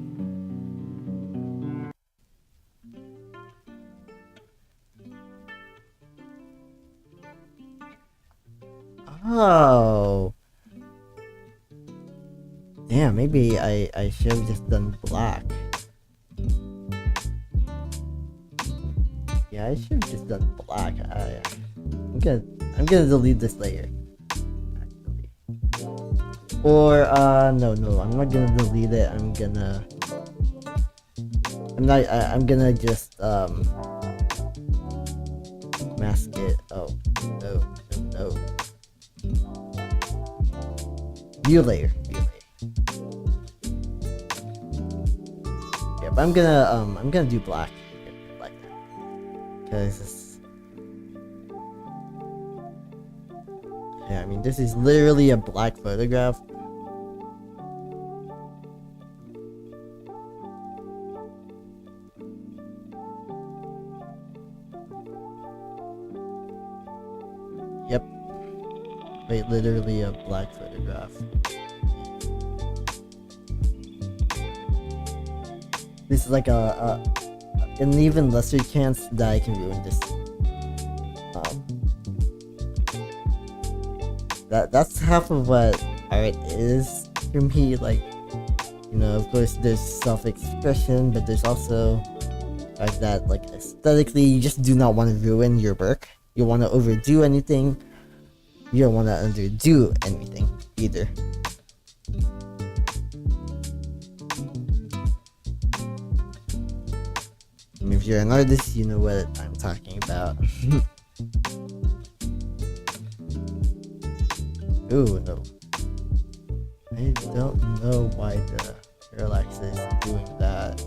Oh. Damn, maybe I should have just done black. Yeah, I should have just done black. I'm gonna delete this layer, actually. Or no, I'm not gonna delete it. I'm gonna just mask it. Oh no. View layer. Yeah, but I'm gonna do black. Because yeah, I mean, this is literally a black photograph. Yep. Wait, literally a black photograph. This is like an even lesser chance that I can ruin this. That's half of what art is for me. Like, you know, of course there's self-expression, but there's also like that, like, aesthetically you just do not want to ruin your work. You want to overdo anything. You don't want to underdo anything either. I mean, if you're an artist, you know what I'm talking about. Ooh, no. I don't know why the parallax is doing that.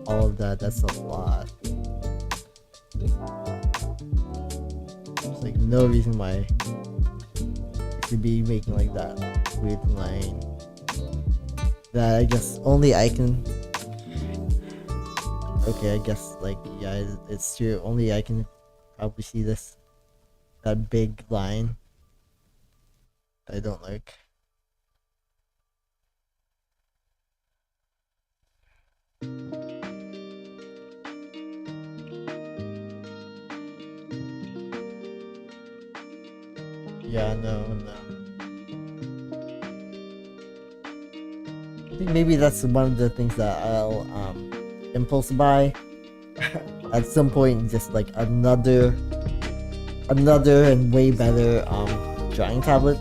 All of that, that's a lot. There's like no reason why it should be making like that weird line. That I guess only I can. Okay, I guess like yeah, it's true. Only I can probably see this, that big line. I don't like. Yeah, no. I think maybe that's one of the things that I'll impulse buy at some point. Just like another and way better drawing tablet.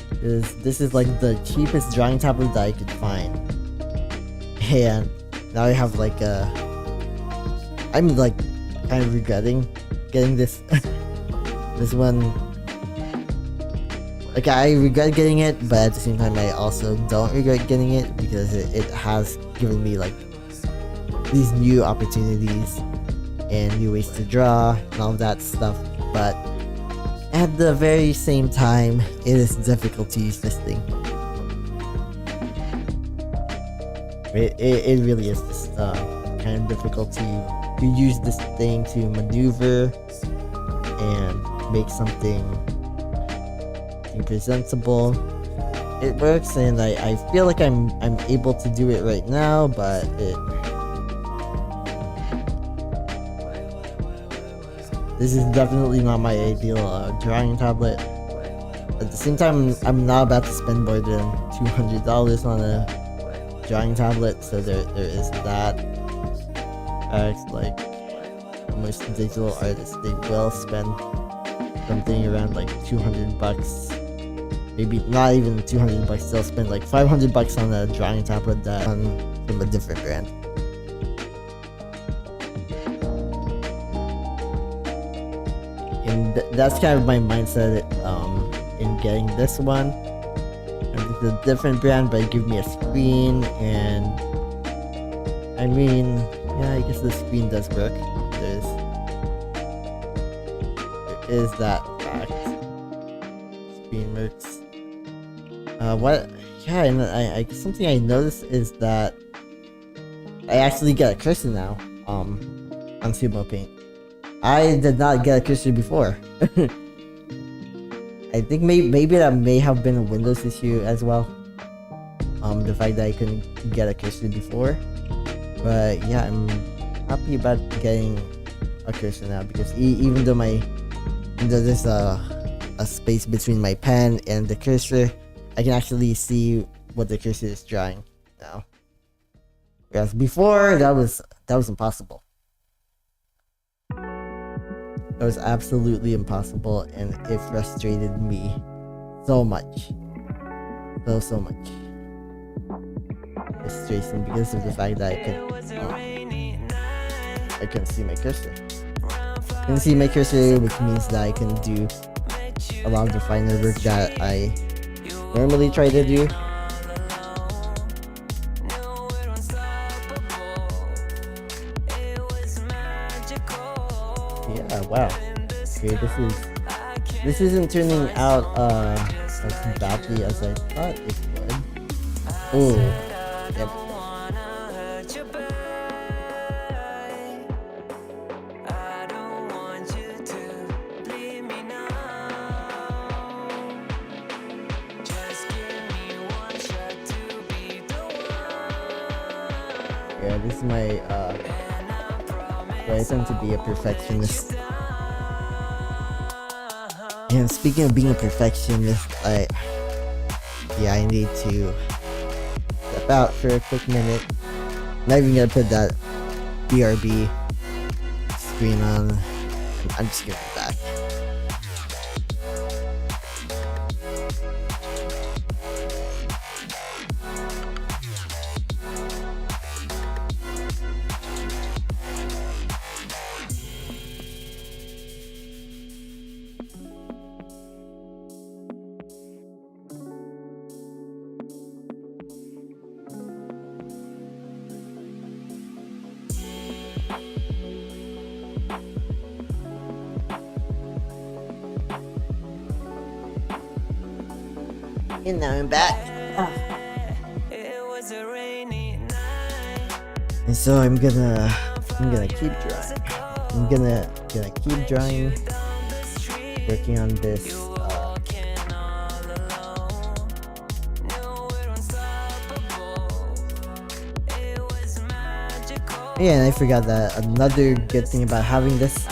Because this is like the cheapest drawing tablet that I could find, and now I have like I'm like kind of regretting getting this this one. Like I regret getting it, but at the same time I also don't regret getting it because it has given me like these new opportunities and new ways to draw and all of that stuff. But at the very same time, it is difficult to use this thing. It really is just kind of difficult to use this thing to maneuver and make something presentable. It works, and I feel like I'm able to do it right now, but this is definitely not my ideal drawing tablet. At the same time, I'm not about to spend more than $200 on a drawing tablet, so there is that. Like most digital artists, they will spend something around like $200. Maybe not even $200. They'll spend like $500 on a drawing tablet that from a different brand. And that's kind of my mindset in getting this one. And it's a different brand, but it gives me a screen, and I mean, yeah, I guess the screen does work. There is that fact. Screen works. What? Yeah, and I guess something I noticed is that I actually get a cursor now. On Sumo Paint. I did not get a cursor before. I think maybe that may have been a Windows issue as well. The fact that I couldn't get a cursor before. But yeah, I'm happy about getting a cursor now because even though there's a space between my pen and the cursor, I can actually see what the cursor is drawing now. Whereas before, that was impossible. That was absolutely impossible, and it frustrated me so much. So much. Frustration because of the fact that I couldn't see my cursor. Couldn't see my cursor, which means that I can do a lot of the finer work that I normally try to do. Yeah, wow. Okay, this isn't turning out as badly as I thought it would. Oh, yep. Yeah, this is my I tend to be a perfectionist. And speaking of being a perfectionist, I need to step out for a quick minute. Not even gonna put that BRB screen on. I'm just gonna be back. And now I'm back. And so I'm gonna keep drawing. I'm gonna keep drawing, working on this. Yeah, and I forgot that another good thing about having this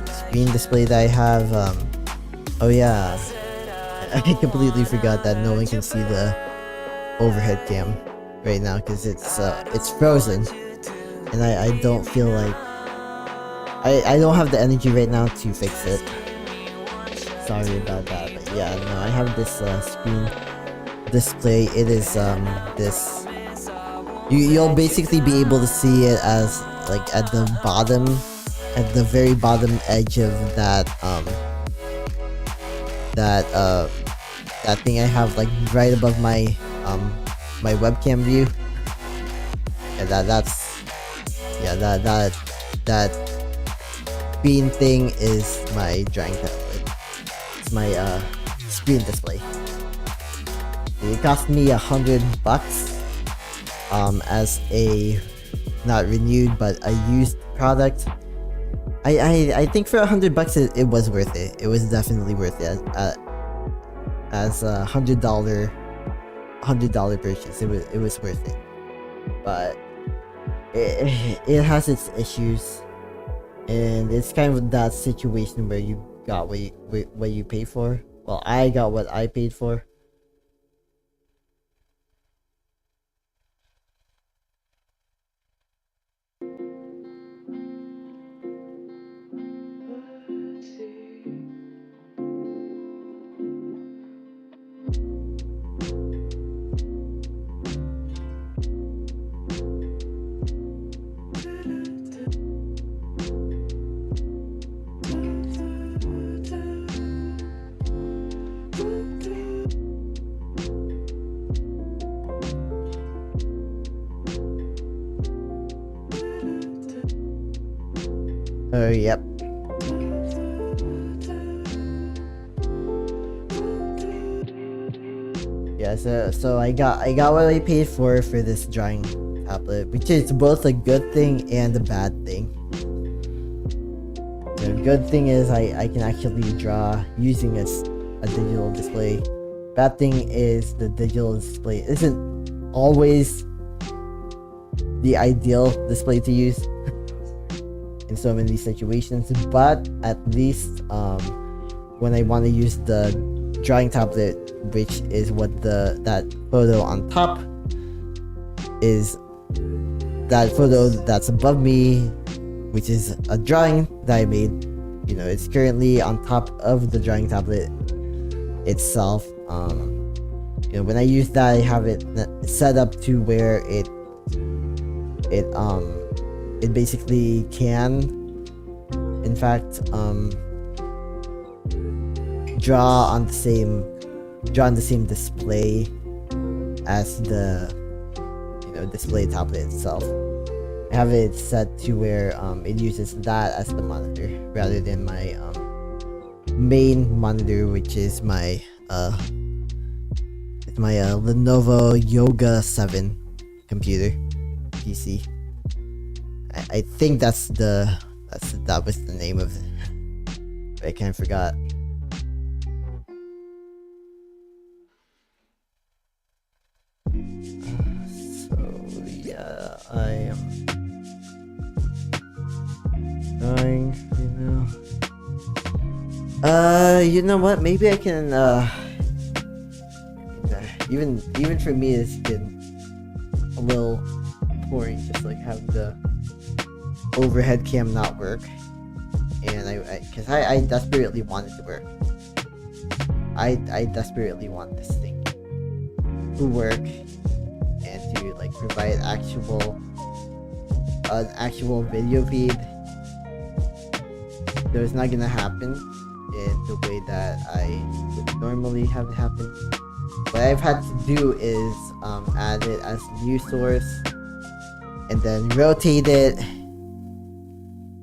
screen display that I have. Oh yeah, I completely forgot that no one can see the overhead cam right now because it's frozen, and I don't feel like I don't have the energy right now to fix it. Sorry about that, but yeah, no, I have this screen display. It is this. You'll basically be able to see it as like at the very bottom edge of that that thing I have, like right above my my webcam view. And that screen thing is my drawing tablet. It's my screen display. It cost me $100 as a not renewed but a used product. I think for $100 it was worth it. It was definitely worth it as a $100 purchase. It was worth it, but it has its issues, and it's kind of that situation where you got what you paid for. Well, I got what I paid for. Oh, yep. Yeah, so I got what I paid for this drawing tablet, which is both a good thing and a bad thing. The good thing is I can actually draw using a digital display. Bad thing is the digital display isn't always the ideal display to use in so many situations, but at least when I want to use the drawing tablet, which is what that photo on top is, that photo that's above me, which is a drawing that I made, you know, it's currently on top of the drawing tablet itself. You know, when I use that, I have it set up to where it basically can, in fact, draw on the same display as the, you know, display tablet itself. I have it set to where it uses that as the monitor rather than my main monitor, which is my Lenovo Yoga 7 computer PC. I think that was the name of it. But I kind of forgot. So yeah, I am going, you know what? Maybe I can even for me it's been a little boring, just like have the overhead cam not work, and because I desperately want it to work. I desperately want this thing to work and to like provide an actual video feed. So it's not gonna happen in the way that I would normally have it happen. What I've had to do is add it as new source and then rotate it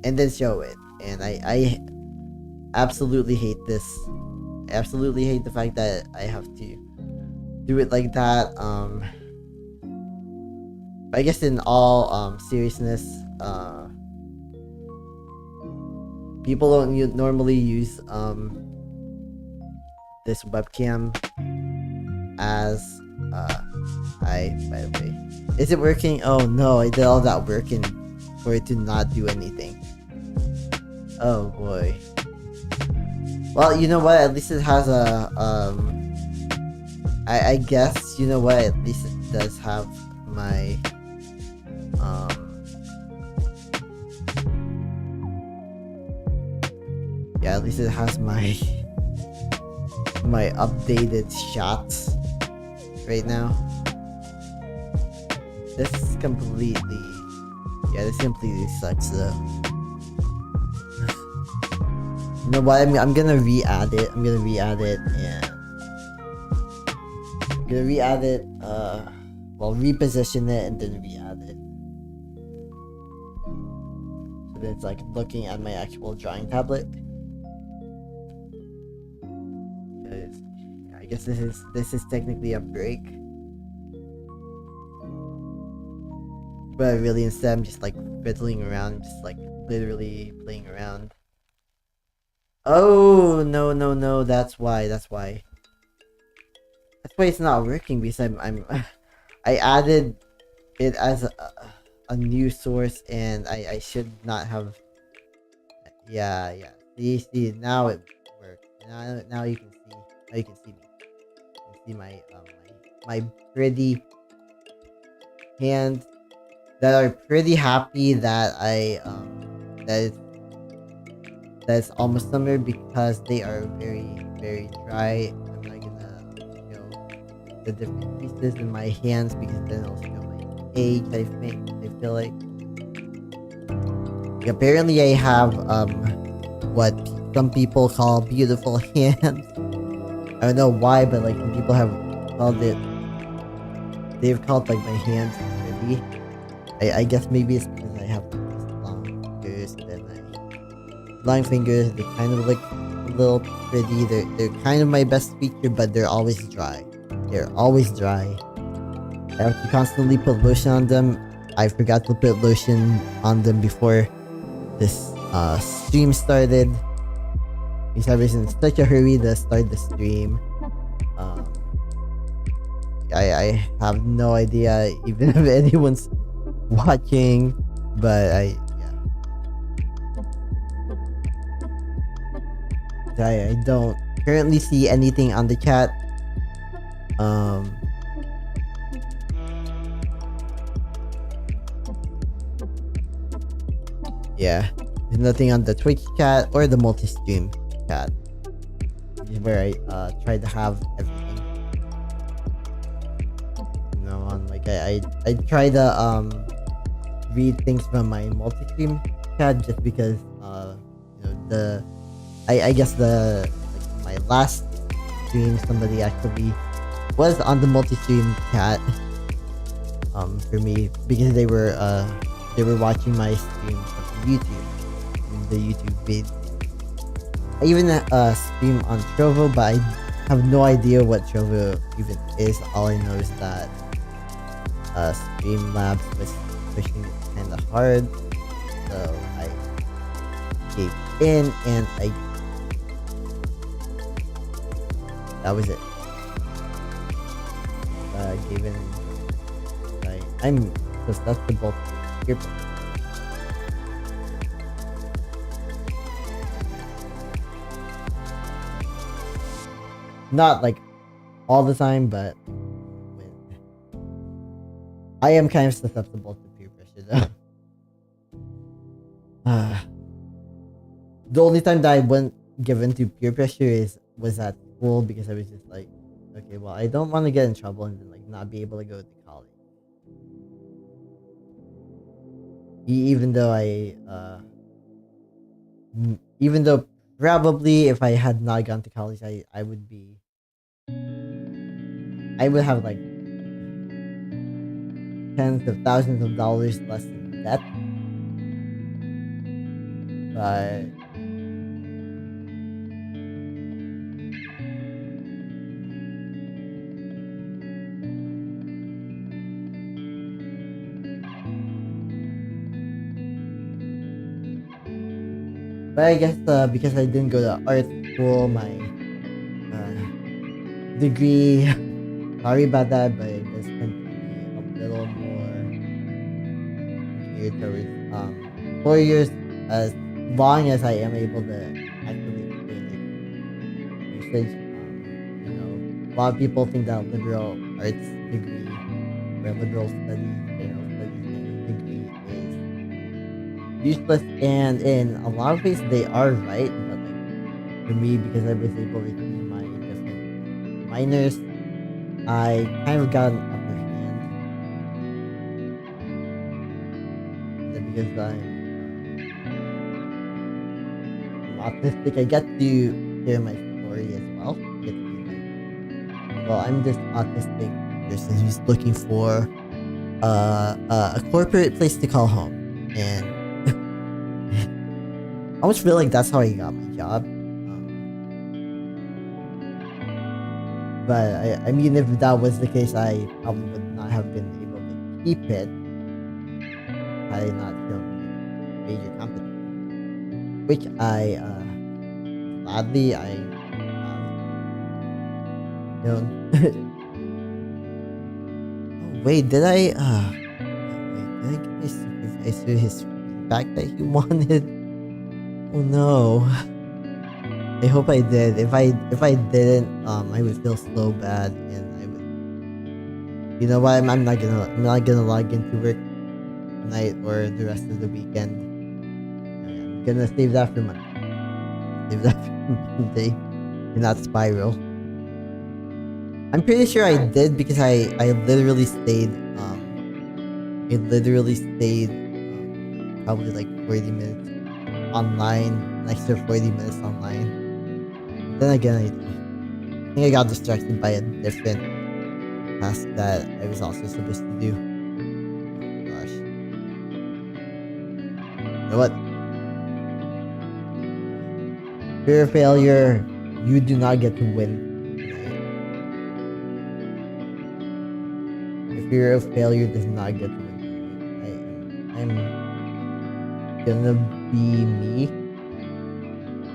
and then show it. And I absolutely hate this. I absolutely hate the fact that I have to do it like that. I guess in all seriousness, people don't normally use this webcam as hi, by the way. Is it working? Oh no, I did all that work and for it to not do anything. Oh boy. Well, you know what? At least it has a I guess, you know what? At least it does have my yeah, at least it has my my updated shots right now. This completely sucks though. You know what? I'm gonna re-add it. And I'm gonna re-add it. Well, reposition it and then re-add it. So that it's like looking at my actual drawing tablet. I guess this is technically a break. But really, instead, I'm just like fiddling around, just like literally playing around. Oh no! That's why it's not working, because I added it as a new source, and I should not have. Yeah. See now it works. Now you can see. Now you can see me. You can see my pretty hands that are pretty happy that that's almost summer, because they are very, very dry. I'm not gonna show the different pieces in my hands, because then it'll show my age. I feel like apparently I have what some people call beautiful hands. I don't know why, but like some people have called it. They've called like my hands pretty. I guess maybe it's because I have these long fingers. They kind of look a little pretty. They're kind of my best feature, but they're always dry. I have to constantly put lotion on them. I forgot to put lotion on them before this stream started, because I was in such a hurry to start the stream. I have no idea even if anyone's watching, but I don't currently see anything on the chat. Yeah, there's nothing on the Twitch chat or the multi-stream chat, which is where I try to have everything. You know, on like I try to read things from my multi-stream chat, just because you know, I guess like my last stream, somebody actually was on the multi-stream chat for me, because they were watching my stream from YouTube, the YouTube vid. I even stream on Trovo, but I have no idea what Trovo even is. All I know is that Streamlabs was pushing it kind of hard, so I gave in, and that was it. I gave in. I'm susceptible to peer pressure. Not like all the time, but when I am kind of susceptible to peer pressure though. The only time that I wasn't given to peer pressure was at school, because I was just like, okay, well, I don't want to get in trouble and then like not be able to go to college. Even though even though probably if I had not gone to college, I would have like tens of thousands of dollars less in debt. But I guess because I didn't go to art school, my degree. Sorry about that, but it does tend to be a little more geared towards 4 years. As long as I am able to actually explain its usage, a lot of people think that liberal arts degree or liberal studies, general studies kind of degree is useless, and in a lot of ways they are right. But like for me, because I was able to choose my different minors, I kind of got an upper hand. And then because I'm autistic, I get to share my story as well. I get to be like, well, I'm this autistic person who's looking for a corporate place to call home, and I almost feel like that's how I got my job. But I mean, if that was the case, I probably would not have been able to keep it had I not shown major competence, which I gladly shown. Oh, wait, did I give my supervisor his feedback that he wanted? Oh no. I hope I did. If I didn't, I would feel so bad, and I would. You know what? I'm not gonna log into work tonight or the rest of the weekend. I'm gonna save that for Monday. Save that for Monday, and not spiral. I'm pretty sure I did because I literally stayed. Probably like 40 minutes online, an extra 40 minutes online. Then again, I think I got distracted by a different task that I was also supposed to do. Oh, gosh. You know what? Fear of failure, you do not get to win tonight. The fear of failure does not get to win tonight. I'm gonna be me.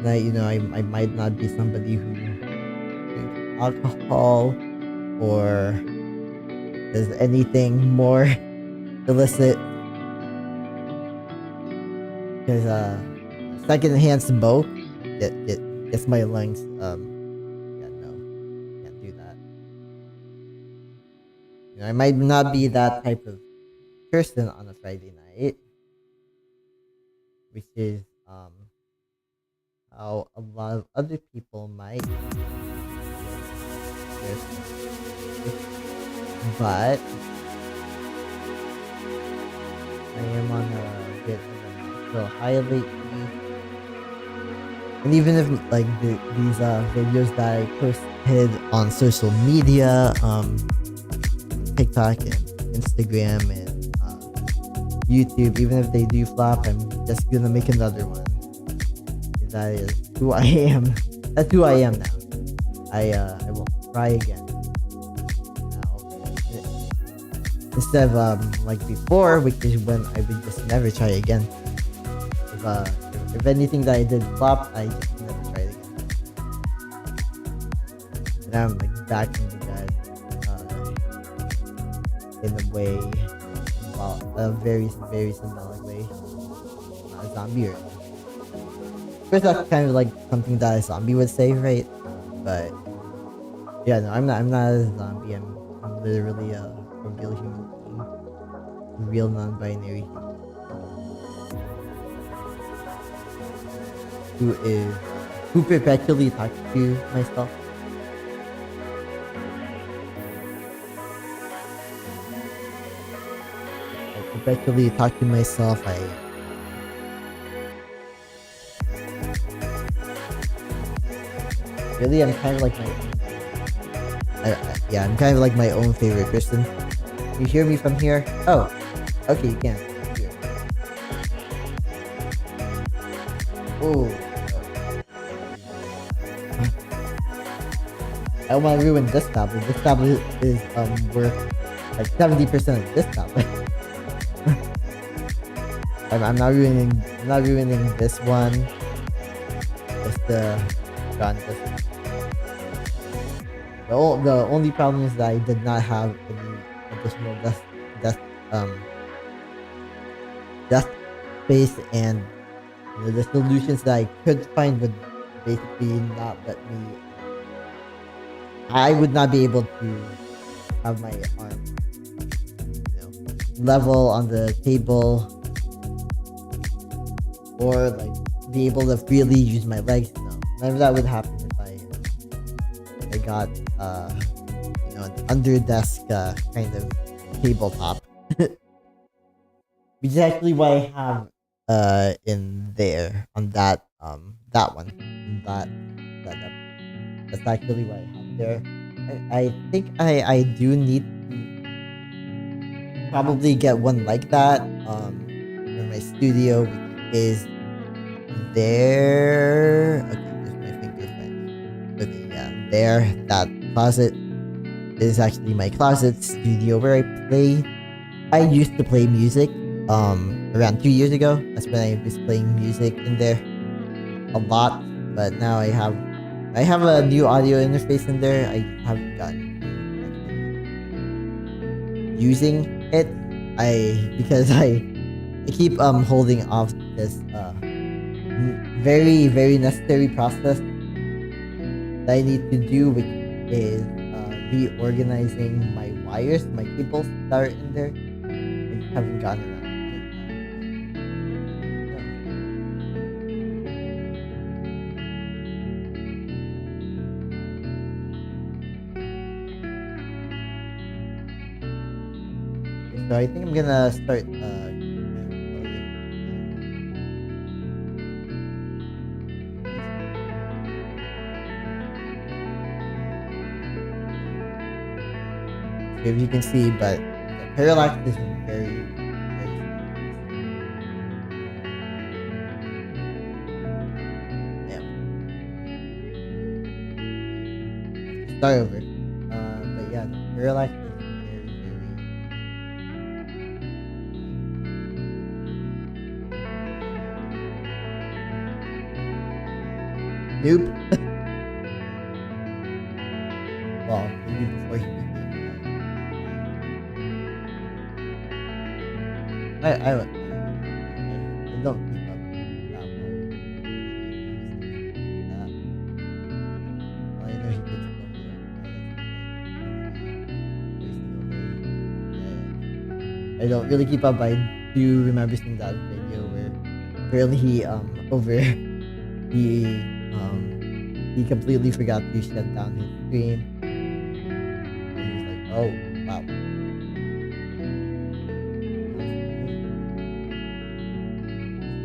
That I might not be somebody who drinks alcohol or does anything more illicit, because secondhand smoke gets my lungs yeah, no, can't do that. I might not be that type of person on a Friday night, which is how a lot of other people might. But I am on a bit of a natural high lately. And even if like these videos that I posted on social media, TikTok and Instagram and YouTube, even if they do flop, I'm just gonna make another one. That is who I am. That's who I am now. I will try again. Now, instead of like before, which is when I would just never try again. If anything that I did flop, I just never tried again. And I'm like back in the bed, in a way, well, a very very symbolic way. Not a zombie or. Of course, that's kind of like something that a zombie would say, right? But yeah, no, I'm not a zombie. I'm literally a real human being, a real non-binary human who perpetually talks to myself. I perpetually talk to myself. Really, I'm kind of like I'm kind of like my own favorite person. You hear me from here? Oh, okay, you can. Oh, I don't want to ruin this tablet. This tablet is worth like 70% of this tablet. I'm not ruining this one. just run this. The only problem is that I did not have any additional desk um desk space, and the solutions that I could find would basically not let me. I would not be able to have my arms, level on the table, or like be able to freely use my legs. No, none of that would happen if I got an under desk kind of tabletop, which is actually what I have in there on that one that setup. That's actually what I have there. I think I do need to probably get one like that in my studio, which is there. Okay, there's my finger friend. Okay, yeah, there. That closet is actually my closet studio where I play. I used to play music around 2 years ago. That's when I was playing music in there a lot, but now I have a new audio interface in there. I haven't gotten to actually using it. Because I keep holding off this very very necessary process that I need to do, which is reorganizing my wires, my cables that are in there. I just haven't gotten around to it. So I think I'm gonna start if you can see, but the parallax is very, very small. Start over. But yeah, the parallax is very, very. Nope. Well, maybe before he became. I don't keep up that well. All I know he did still. I don't really keep up. I do remember seeing that video where apparently he he completely forgot to shut down his stream. And he was like, oh wow.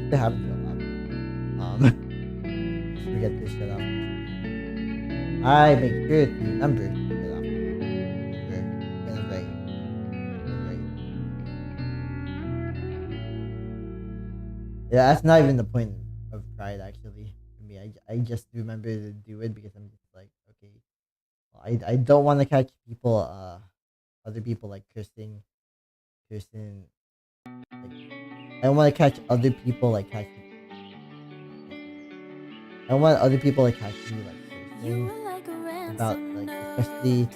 To have a lot. Just forget to shut off. I make sure to remember to shut off. Yeah, that's not even the point of pride actually. For me, I just remember to do it because I'm just like, okay, well, I don't want to catch people other people like cursing. Like, I don't want to catch other people like catching. I don't want other people like catching me like cursing about like, especially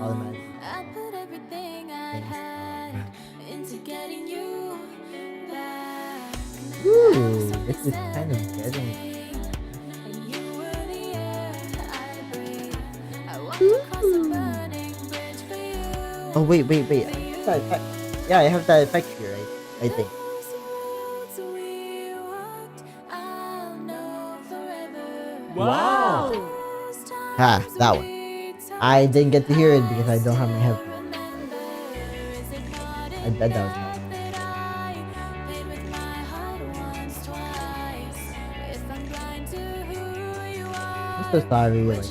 automatic things. Ooh, this is kind of getting. Oh wait. Yeah, I have that effect here, right? I think. Wow! Ah, that one. I didn't get to hear it because I don't have my headphones. I bet that was not. I'm so sorry. Like,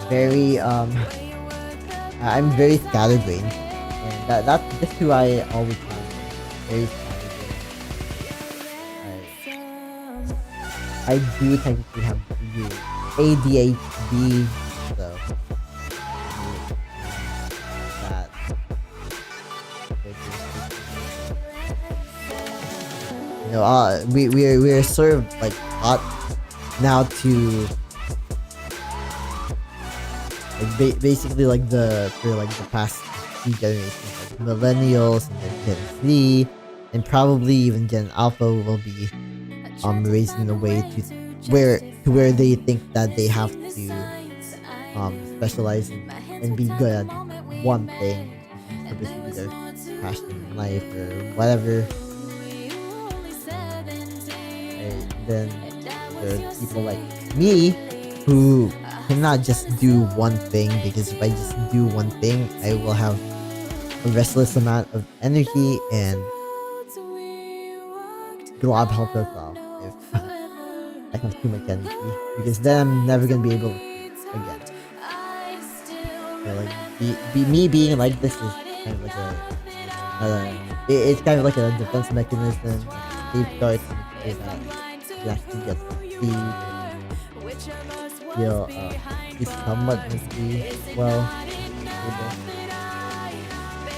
very I'm very scatterbrained, and that's just who I always have. Very scatterbrained. I do technically have ADHD, so that we're sort of like taught now to like basically like for like the past few generations, like millennials and then Gen Z, and probably even Gen Alpha will be raised in a way to where they think that they have to specialize and be good at one thing, which is supposed to be their passion in life or whatever. And then there are people like me who cannot just do one thing, because if I just do one thing, I will have a restless amount of energy, and God help us all if I have too much energy, because then I'm never gonna be able to sleep again. Like me being like this is kind of like it's kind of like a defense mechanism, safeguard to make sure that you actually get some sleep, feel be somewhat mentally well.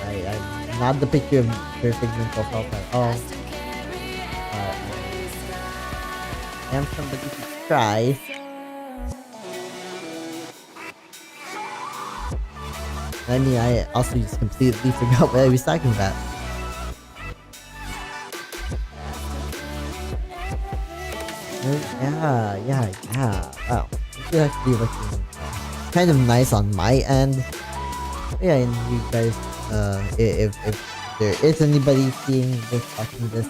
I'm not the picture of perfect mental health at all. I am somebody who tries. I mean, I also just completely forgot what I was talking about. Yeah. Wow. This is actually looking kind of nice on my end. Yeah, and you guys, if there is anybody seeing this, watching this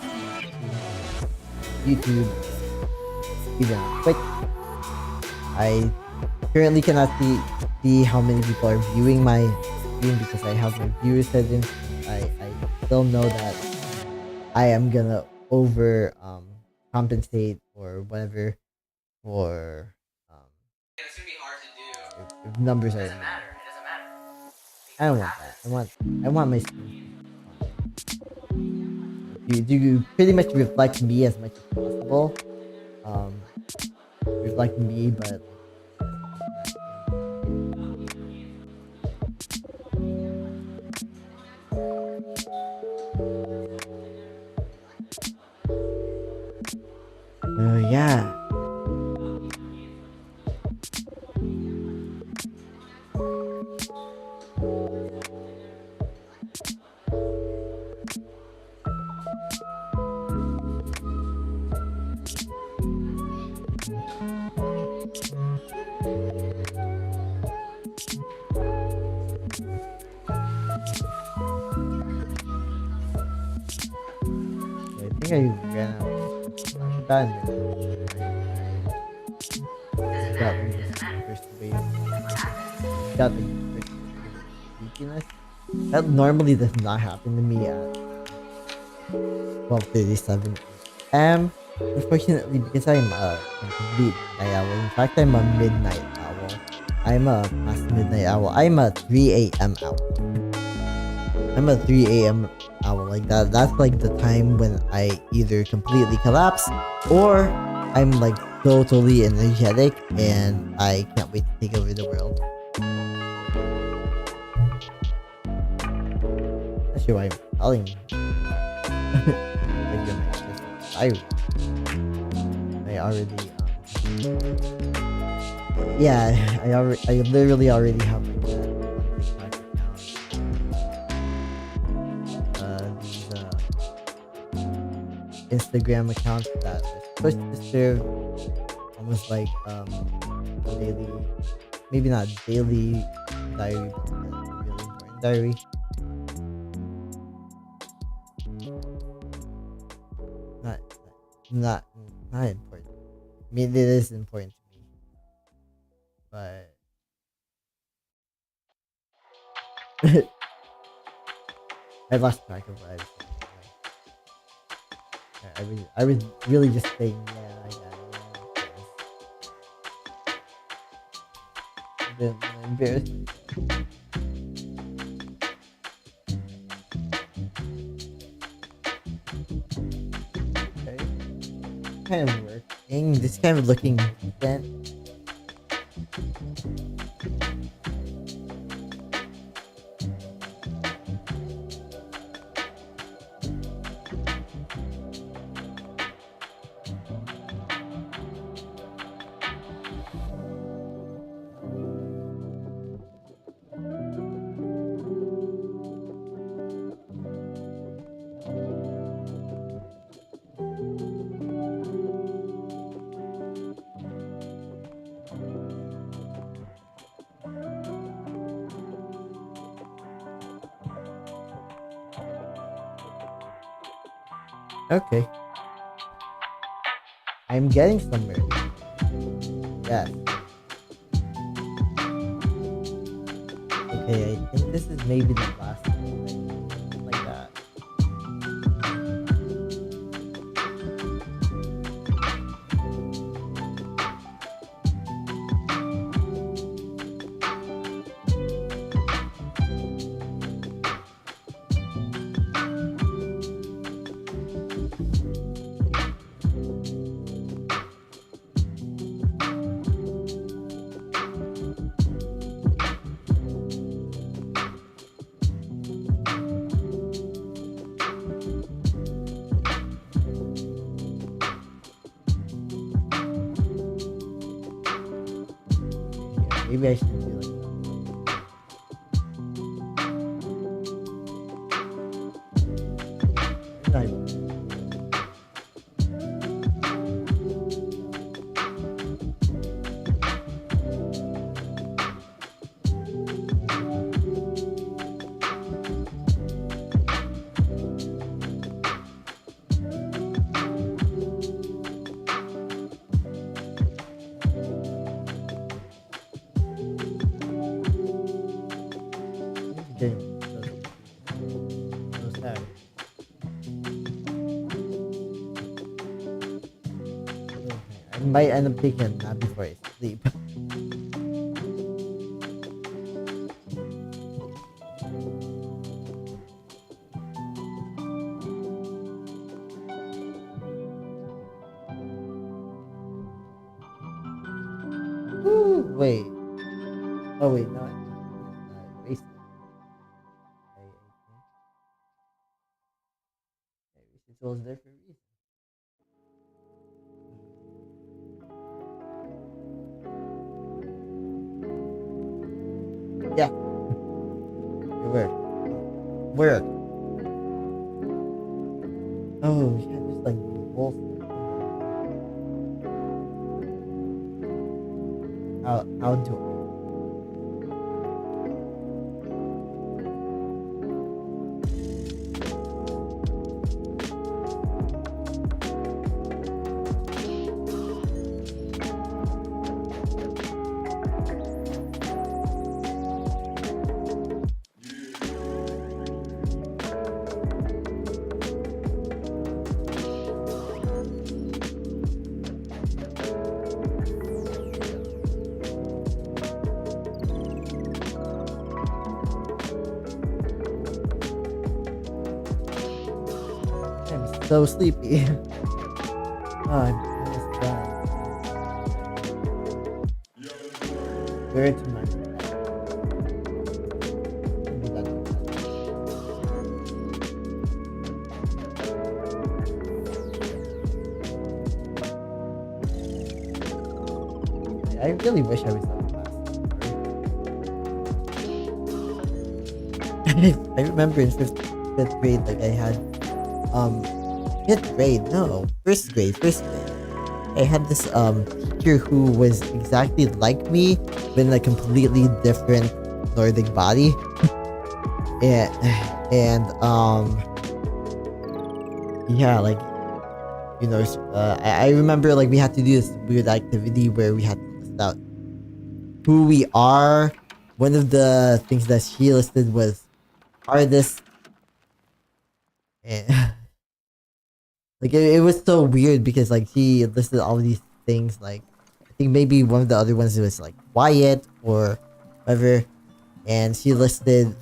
YouTube, even quick, I currently cannot see how many people are viewing my stream because I have my viewer settings. I still know that I am gonna over compensate or whatever for It's gonna be hard to do. if numbers It are. doesn't matter. It doesn't matter. I don't want that. I want my stream to pretty much reflect me as much as possible. Um, reflect me, but yeah. I think I ran out of stuff to talk about, and then got like this first wave. Got like the first wave of sleepiness. That normally does not happen to me at 12:37 a.m. Unfortunately, because I'm a complete night owl. In fact, I'm a midnight owl. I'm a past midnight owl. I'm a 3 a.m. owl. I'm a 3 a.m. owl. Like that. That's like the time when I either completely collapse or I'm like totally energetic and I can't wait to take over the world. Not sure why I'm telling you. I already I literally already have like that one TikTok account. These Instagram accounts that are supposed to serve almost like daily, maybe not daily diary, but a really important diary. Not not not important. I mean, it is important to me, but I lost track of what I was saying. I was really just saying, yeah. Then I embarrassed myself. Okay. Kind of working. This kind of looking decent. Okay. I'm getting somewhere. Yes. Okay, I think this is maybe the last one. Like that. Yeah, maybe I should do like that. Getting so sad. Okay, I might end up taking a nap before I sleep. Woo, wait. Oh wait, no. I erased it. I erased it. So it was there for a reason. Yeah. Where? Where? Oh yeah, just like wolf. How do I'm so sleepy. Oh, I'm almost done. Where to my I really wish I was up class. I remember in fifth grade, like I had fifth grade, no, first grade. I had this teacher who was exactly like me, but in a completely different Nordic body. and yeah, like I remember like we had to do this weird activity where we had to list out who we are. One of the things that she listed was artist, and like it was so weird because like she listed all these things. Like I think maybe one of the other ones was like quiet or whatever, and she listed,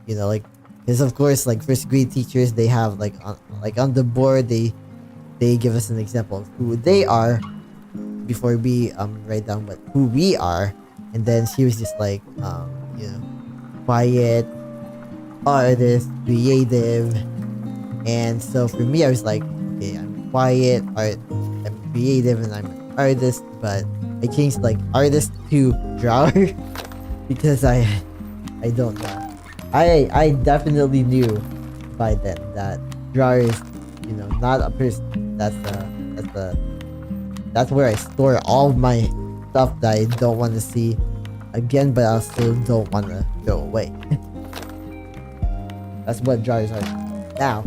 like, because of course like first grade teachers, they have like on the board, they give us an example of who they are before we write down who we are. And then she was just like quiet, artist, creative. And so for me, I was like, okay, I'm quiet, I'm creative, and I'm an artist. But I changed like artist to drawer because I don't know. I definitely knew by then that drawer is not a person. That's where I store all of my stuff that I don't want to see again, but I still don't want to throw away. That's what drawers are now.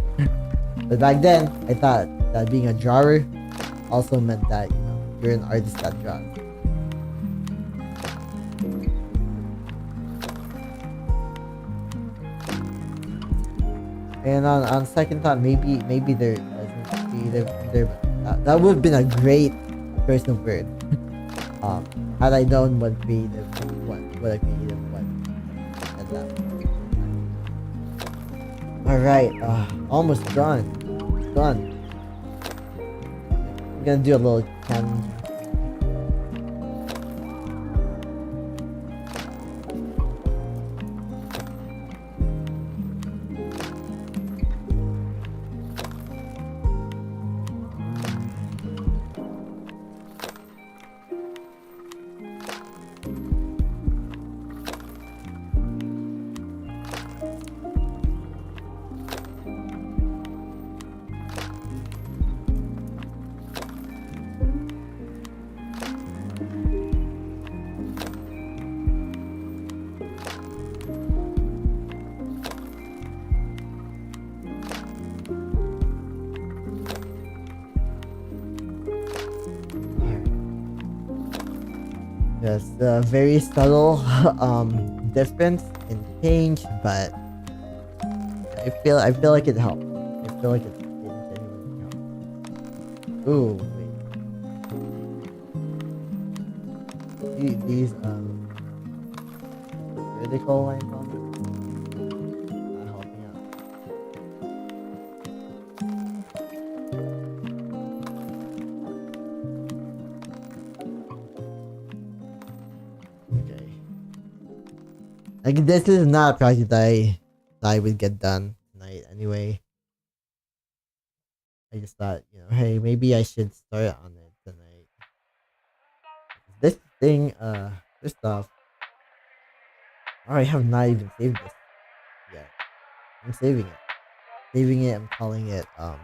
But back then, I thought that being a drawer also meant that, you know, you're an artist that draws. And on second thought, maybe there wasn't creative either, but that would have been a great choice of word. Had I known what creative, what a creative was at that point. All right, almost done. Done. I'm gonna do a little challenge. Just a very subtle difference in change, but I feel like it helped. I feel like it genuinely helped. Ooh, wait. These vertical lines on it not helping out. Okay. Like, this is not a project that I would get done tonight anyway. I just thought, you know, hey, maybe I should start on it tonight. This thing, first off, I have not even saved this yet. I'm saving it. I'm calling it, not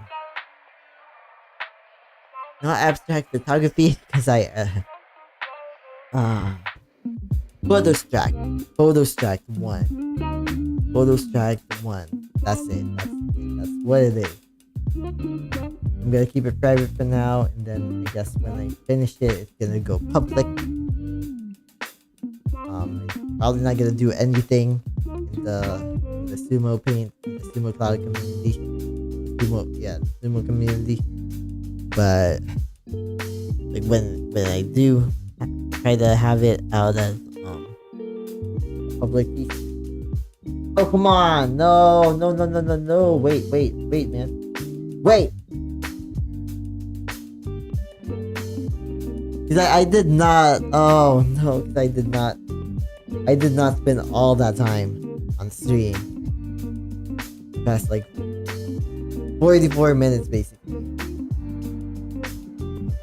abstract photography, because Photostract 1. Photostract 1. That's it. That's what it is. I'm gonna keep it private for now, and then I guess when I finish it, it's gonna go public. I'm probably not gonna do anything in the Sumo Paint, the Sumo Cloud community. Sumo community. But like when I do try to have it out as public piece. Oh, come on! No! Wait, man. Wait! Cause I did not. Oh no! Cause I did not spend all that time on stream. Past like 44 minutes basically.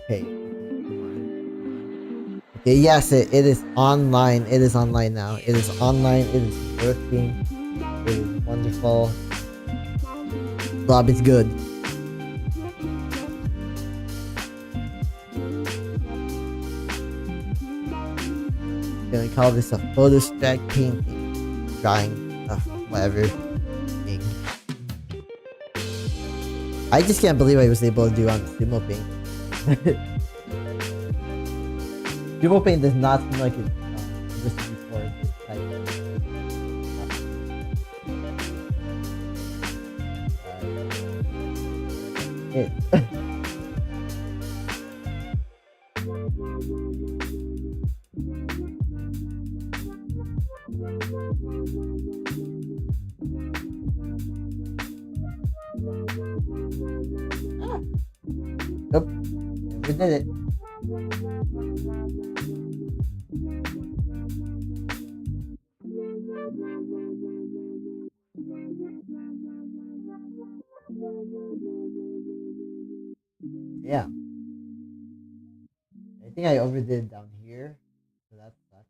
Okay. Okay, yes, it is online. It is online now. It is online. It is working. It is wonderful. Blob is good. I'm gonna call this a Photostract painting. Drawing. Whatever. Thing. I just can't believe I was able to do on Sumo Paint. Sumo Paint does not seem like it's listed for this type of it. Nope. Never did it. Yeah. I think I overdid down here. So that sucks.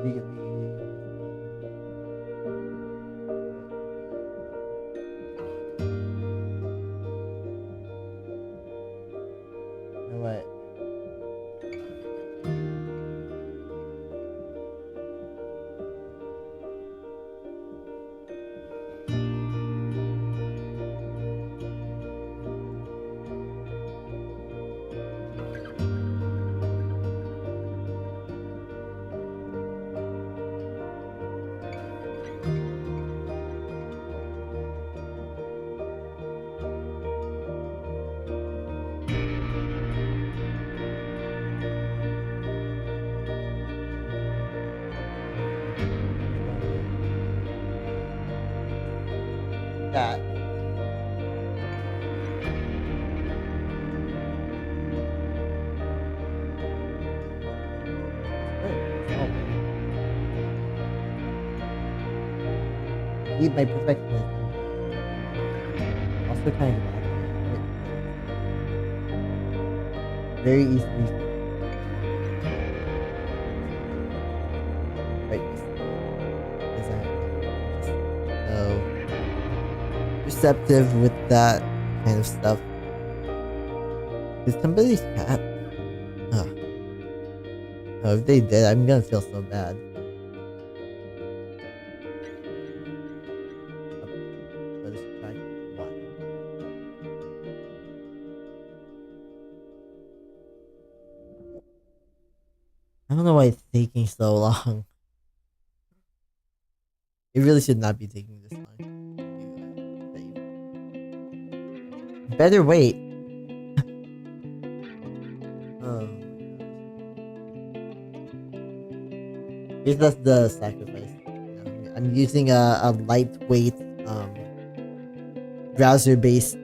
Take it out. You know what? that. Keep my perfectionism. Also kind of very easily. Right. So receptive with that kind of stuff. Is somebody's cat? Ugh. Oh, if they did, I'm gonna feel so bad. Let us try one. I don't know why it's taking so long. It really should not be taking this long. Better wait. Oh. Guess that's the sacrifice. I'm using a lightweight browser-based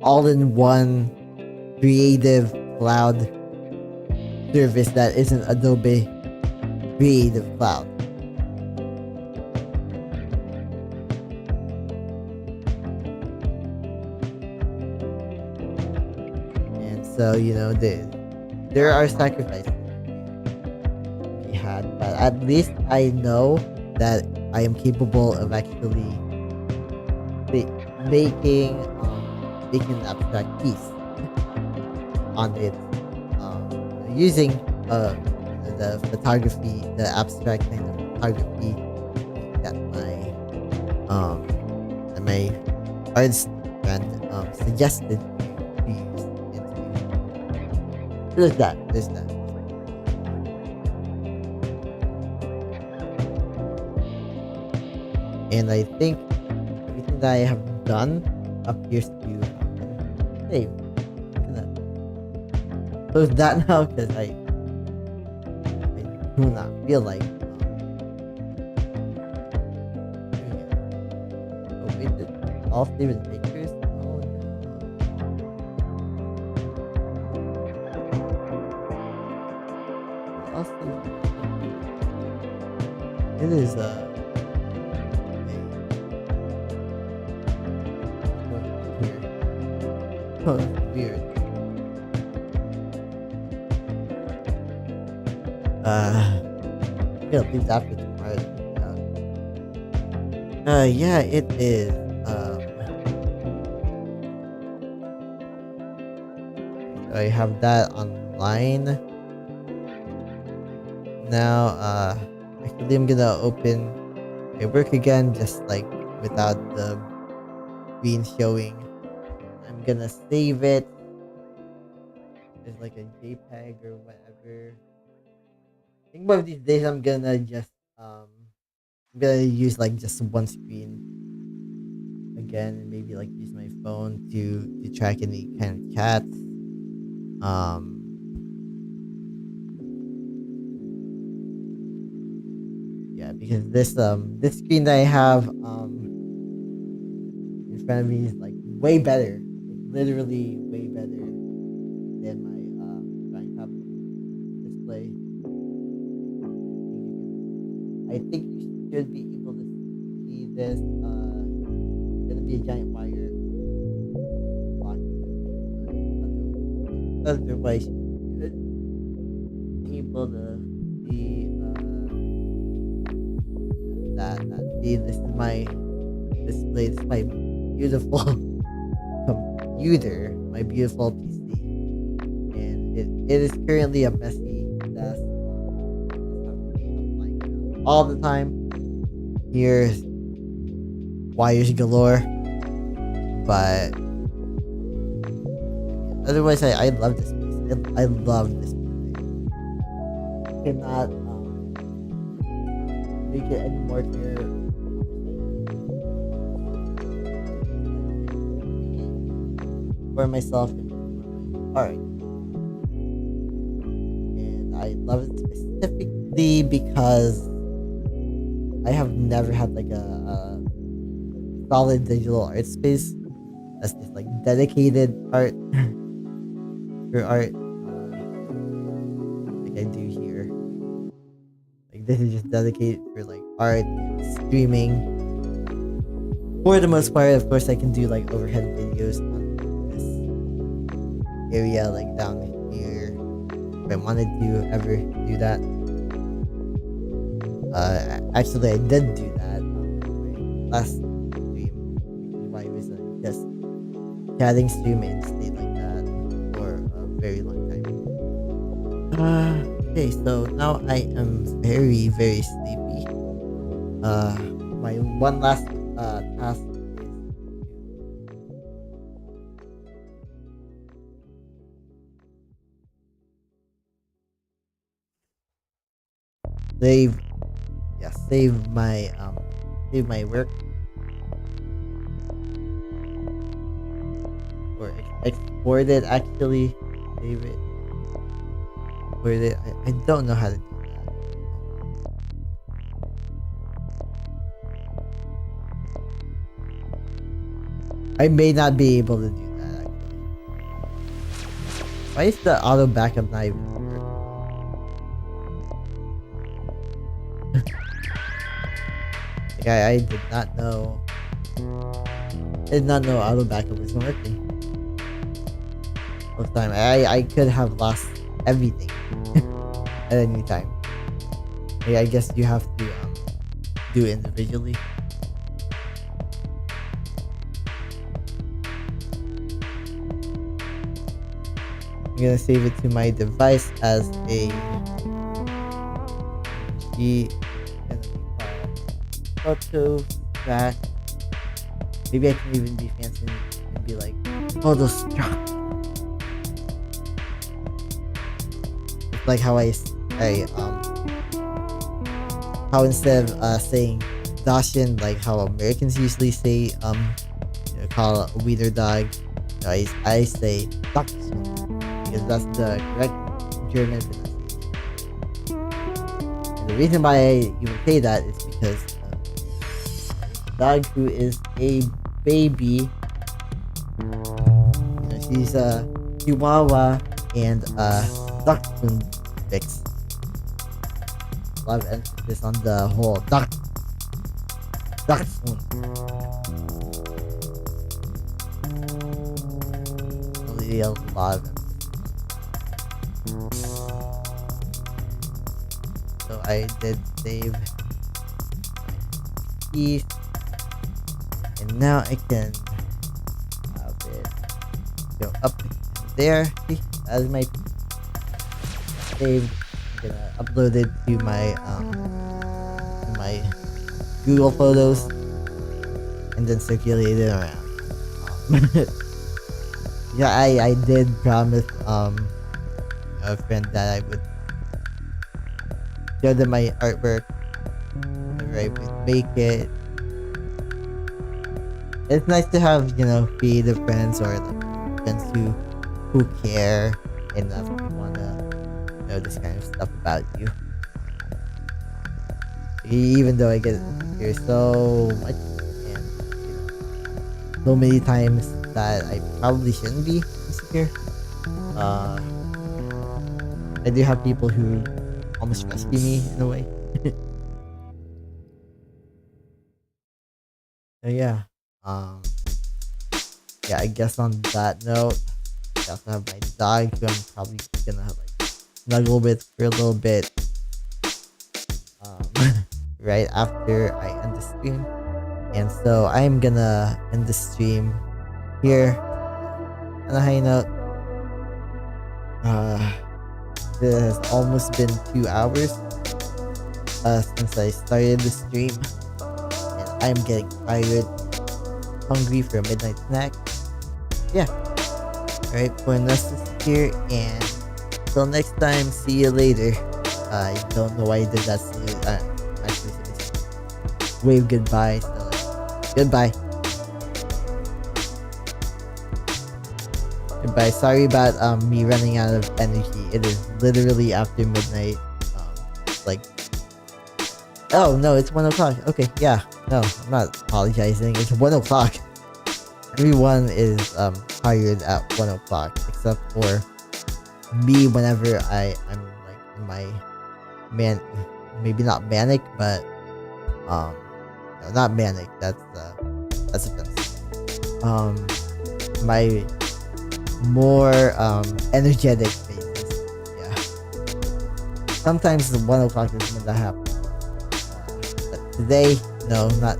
all-in-one creative cloud service that isn't Adobe Creative Cloud. And so, there are sacrifices to be had, but at least I know that I am capable of actually making an abstract piece on it, using the photography, the abstract kind of photography that my artist friend suggested to use. There's that. And I think everything that I have done appears to save. I'm gonna close that now because I do not feel like doing it. Oh wait, did all save as pictures? Oh no. All save. It is oh, that's weird. I'm gonna leave that for tomorrow. Yeah, it is. I have that online. Now, actually, I'm gonna open my work again, just like without the screen showing. I'm gonna save it as like a JPEG or whatever. I think one of these days I'm gonna use like just one screen again, and maybe like use my phone to track any kind of cats. Yeah, because this screen that I have in front of me is like way better, like literally way better than my drawing tablet display. I think you should be able to see this. Gonna be a giant wire blocking the otherwise you should be able to see that. See, this is my display. This is my beautiful computer, my beautiful PC, and it is currently a messy mess. All the time. Here's wires galore, but otherwise, I love this place. I love this place. Cannot make it any more clear. For myself and for my art, and I love it specifically because I have never had like a solid digital art space that's just like dedicated art for art, like I do here. Like this is just dedicated for like art and streaming. For the most part, of course, I can do like overhead videos on this area, like down here. If I wanted to ever do that. Actually, I did do that on my last stream, which is why it was just chatting stream and stayed like that for a very long time. Okay, so now I am very, very sleepy. My one last task is save, yeah, save my work, or export it, actually save it, export it. I don't know how to do that. I may not be able to do that actually. Why is the auto backup not even working? Like I did not know. I did not know auto backup was working. All the time. I could have lost everything at any time. Yeah, I guess you have to do it individually. I'm gonna save it to my device as a photo that maybe I can even be fancy and be like photo struck. It's like how how instead of saying Dashin, like how Americans usually say call a wiener dog, I say Dachshund because that's the correct German pronunciation. And the reason why I even say that is because dog who is a baby, she's a Chihuahua and a Dachshund mix. A lot of emphasis on the whole Dachshund. Really a lot of emphasis. So I did save my piece. And now I can have it go up there. See, as my saved, I'm gonna upload it to my Google Photos and then circulate it around. Yeah, I did promise a friend that I would show them my artwork whenever I would make it. It's nice to have, creative friends or like friends who care enough to wanna know this kind of stuff about you. Even though I get here so much and so many times that I probably shouldn't be insecure. I do have people who almost rescue me in a way. So yeah. Yeah, I guess on that note, I also have my dog who I'm probably gonna like snuggle with for a little bit. Right after I end the stream. And so I'm gonna end the stream here on a high note. It has almost been 2 hours since I started the stream. And I'm getting tired, hungry for a midnight snack. Yeah. Alright, Fornesus here, and till next time, see you later. I don't know why I did that. Actually, wave goodbye. So, goodbye. Goodbye. Sorry about me running out of energy. It is literally after midnight. Like Oh no, it's 1 o'clock. Okay, yeah. No, I'm not apologizing. It's 1 o'clock. Everyone is tired at 1 o'clock except for me whenever I'm like in my maybe not manic, but no, not manic, that's offensive. My more energetic phases. Yeah. Sometimes the 1 o'clock is when that happens. But today, no, not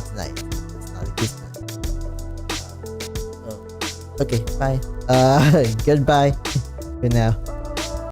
tonight. It's not a case tonight. Okay, bye. Goodbye for now.